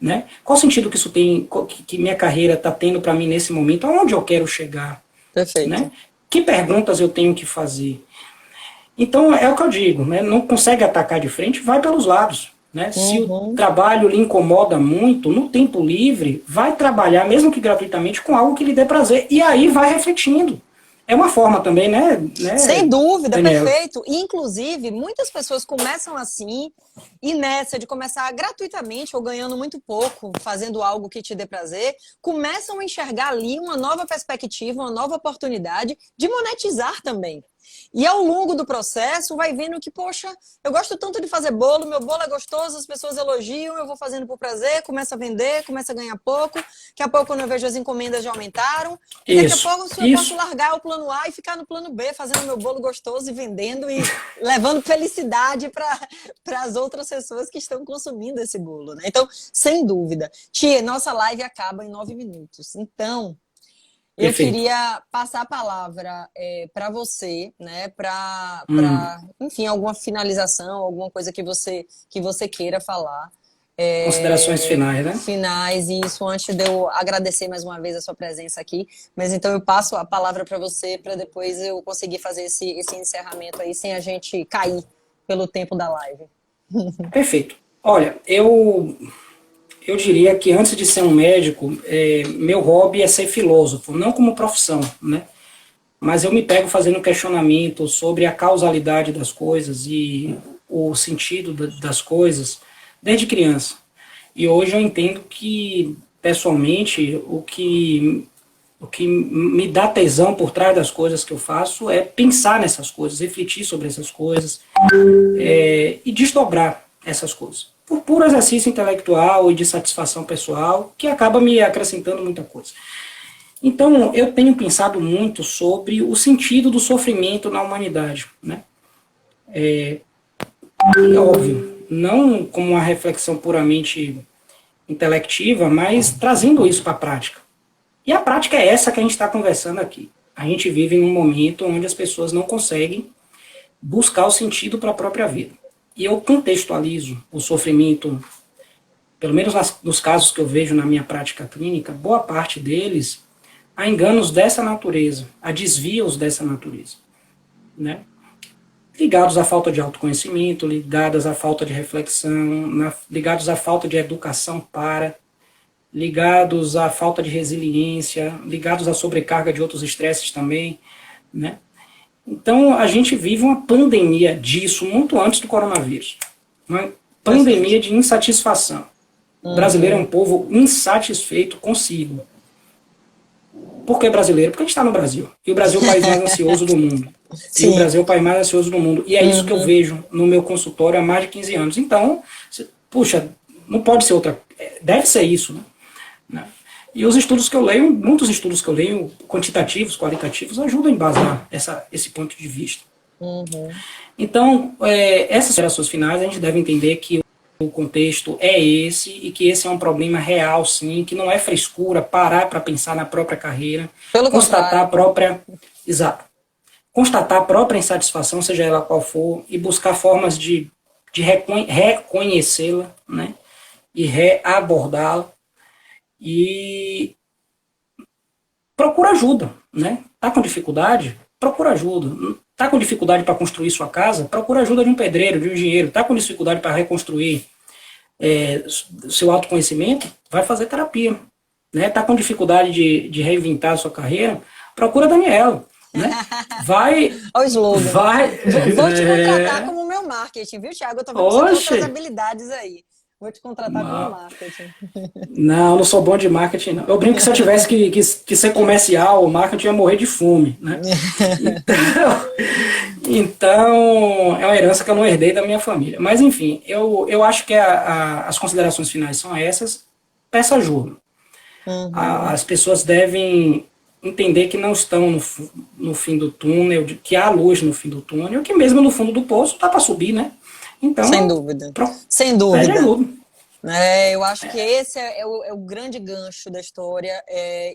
Né? Qual o sentido que isso tem, que minha carreira está tendo para mim nesse momento? Aonde eu quero chegar? Perfeito. Né? Que perguntas eu tenho que fazer? Então, é o que eu digo, né? Não consegue atacar de frente, vai pelos lados. Né? Se o trabalho lhe incomoda muito, no tempo livre, vai trabalhar, mesmo que gratuitamente, com algo que lhe dê prazer. E aí vai refletindo. É uma forma também, Sem dúvida, Daniela? perfeito. Inclusive, muitas pessoas começam assim, e nessa de começar gratuitamente ou ganhando muito pouco, fazendo algo que te dê prazer, começam a enxergar ali uma nova perspectiva, uma nova oportunidade de monetizar também. E ao longo do processo, vai vendo que, poxa, eu gosto tanto de fazer bolo, meu bolo é gostoso, as pessoas elogiam, eu vou fazendo por prazer, começa a vender, começa a ganhar pouco. Daqui a pouco, quando eu vejo, as encomendas já aumentaram. E daqui a pouco eu posso largar o plano A e ficar no plano B, fazendo meu bolo gostoso e vendendo e levando felicidade para as outras pessoas que estão consumindo esse bolo, né? Então, sem dúvida. Tia, nossa live acaba em 9 minutos. Então, eu Perfeito. queria passar a palavra para você, né? Enfim, alguma finalização, alguma coisa que você queira falar. Considerações finais, né? Finais, e isso antes de eu agradecer mais uma vez a sua presença aqui. Mas então eu passo a palavra para você para depois eu conseguir fazer esse encerramento aí sem a gente cair pelo tempo da live. Perfeito. Olha, eu diria que antes de ser um médico, meu hobby é ser filósofo, não como profissão, né? Mas eu me pego fazendo questionamento sobre a causalidade das coisas e o sentido das coisas desde criança. E hoje eu entendo que, pessoalmente, o que me dá tesão por trás das coisas que eu faço é pensar nessas coisas, refletir sobre essas coisas e desdobrar essas coisas. Por puro exercício intelectual e de satisfação pessoal, que acaba me acrescentando muita coisa. Então, eu tenho pensado muito sobre o sentido do sofrimento na humanidade. Né? É óbvio, não como uma reflexão puramente intelectiva, mas trazendo isso para a prática. E a prática é essa que a gente está conversando aqui. A gente vive em um momento onde as pessoas não conseguem buscar o sentido para a própria vida. E eu contextualizo o sofrimento, pelo menos nos casos que eu vejo na minha prática clínica, boa parte deles há enganos dessa natureza, há desvios dessa natureza. Né? Ligados à falta de autoconhecimento, ligados à falta de reflexão, ligados à falta de educação ligados à falta de resiliência, ligados à sobrecarga de outros estresses também, né? Então, a gente vive uma pandemia disso muito antes do coronavírus. Uma pandemia de insatisfação. O brasileiro é um povo insatisfeito consigo. Por que brasileiro? Porque a gente está no Brasil. E o Brasil é o país mais ansioso do mundo. Sim. E o Brasil é o país mais ansioso do mundo. E é isso que eu vejo no meu consultório há mais de 15 anos. Então, puxa, não pode ser outra. Deve ser isso, né? E os estudos que eu leio, muitos estudos que eu leio, quantitativos, qualitativos, ajudam a embasar esse ponto de vista. Então, essas considerações finais, a gente deve entender que o contexto é esse e que esse é um problema real, sim, que não é frescura, parar para pensar na própria carreira, constatar a própria insatisfação, seja ela qual for, e buscar formas de reconhecê-la, né, e reabordá-la, e procura ajuda, né? Tá com dificuldade? Procura ajuda. Tá com dificuldade para construir sua casa? Procura ajuda de um pedreiro, de um engenheiro. Tá com dificuldade para reconstruir seu autoconhecimento? Vai fazer terapia, né? Tá com dificuldade de reinventar a sua carreira? Procura a Daniela, né? Vai. Olha o slogan. Vou te contratar como meu marketing, viu, Thiago? Eu tô vendo que você tem outras habilidades aí. Vou te contratar como marketing. Não sou bom de marketing, não. Eu brinco que se eu tivesse que ser comercial, o marketing ia morrer de fome, né? Então, é uma herança que eu não herdei da minha família. Mas, enfim, eu acho que as considerações finais são essas. Peça ajuda. As pessoas devem entender que não estão no fim do túnel, que há luz no fim do túnel, que mesmo no fundo do poço dá para subir, né? Então, sem dúvida. Sem dúvida. Eu acho que esse é o grande gancho da história.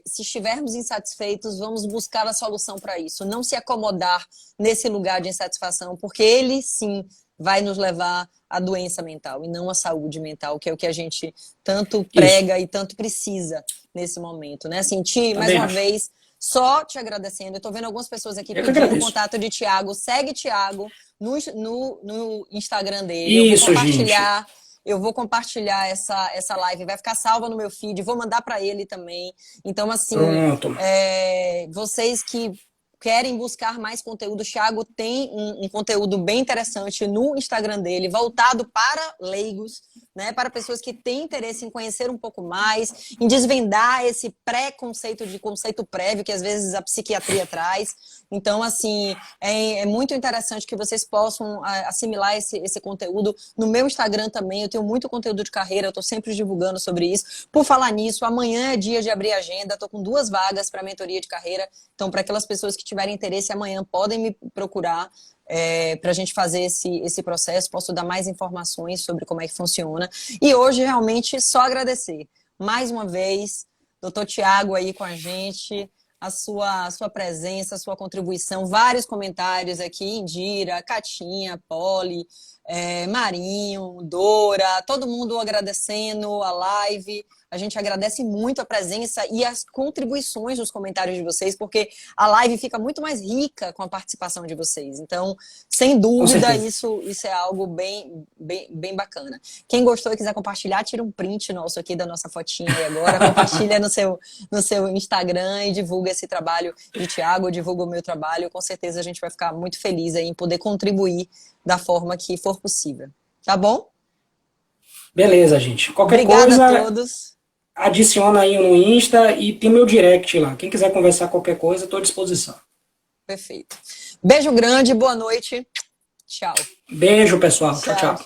Se estivermos insatisfeitos, vamos buscar a solução para isso. Não se acomodar nesse lugar de insatisfação, porque ele sim vai nos levar à doença mental e não à saúde mental, que é o que a gente tanto prega e tanto precisa nesse momento, né? Sentir, mais uma vez, Só te agradecendo. Eu tô vendo algumas pessoas aqui Eu que pedindo o agradeço. contato de Thiago. Segue Thiago no Instagram dele. Isso, gente. Eu vou compartilhar essa live. Vai ficar salva no meu feed. Vou mandar para ele também. Então, assim, Pronto. vocês que querem buscar mais conteúdo, o Thiago tem um conteúdo bem interessante no Instagram dele, voltado para leigos, né, para pessoas que têm interesse em conhecer um pouco mais, em desvendar esse pré-conceito de conceito prévio que às vezes a psiquiatria traz. Então, assim, é muito interessante que vocês possam assimilar esse conteúdo. No meu Instagram também, eu tenho muito conteúdo de carreira, eu estou sempre divulgando sobre isso. Por falar nisso, amanhã é dia de abrir agenda, estou com 2 vagas para mentoria de carreira. Então, para aquelas pessoas que tiverem interesse, amanhã podem me procurar para a gente fazer esse processo. Posso dar mais informações sobre como é que funciona. E hoje, realmente, só agradecer. Mais uma vez, doutor Thiago aí com a gente, a sua presença, a sua contribuição, vários comentários aqui, Indira, Catinha, Poli, Marinho, Dora, todo mundo agradecendo a live. A gente agradece muito a presença e as contribuições nos comentários de vocês, porque a live fica muito mais rica com a participação de vocês. Então, sem Com dúvida, certeza. isso é algo bem bacana. Quem gostou e quiser compartilhar, tira um print nosso aqui da nossa fotinha aí agora, compartilha no seu Instagram e divulga esse trabalho de Thiago, divulga o meu trabalho. Com certeza a gente vai ficar muito feliz aí em poder contribuir da forma que for possível. Tá bom? Beleza, gente. Qualquer Obrigada a coisa, todos. adiciona aí no Insta e tem meu direct lá. Quem quiser conversar qualquer coisa, estou à disposição. Perfeito. Beijo grande, boa noite. Tchau. Beijo, pessoal. Tchau, Tchau. tchau.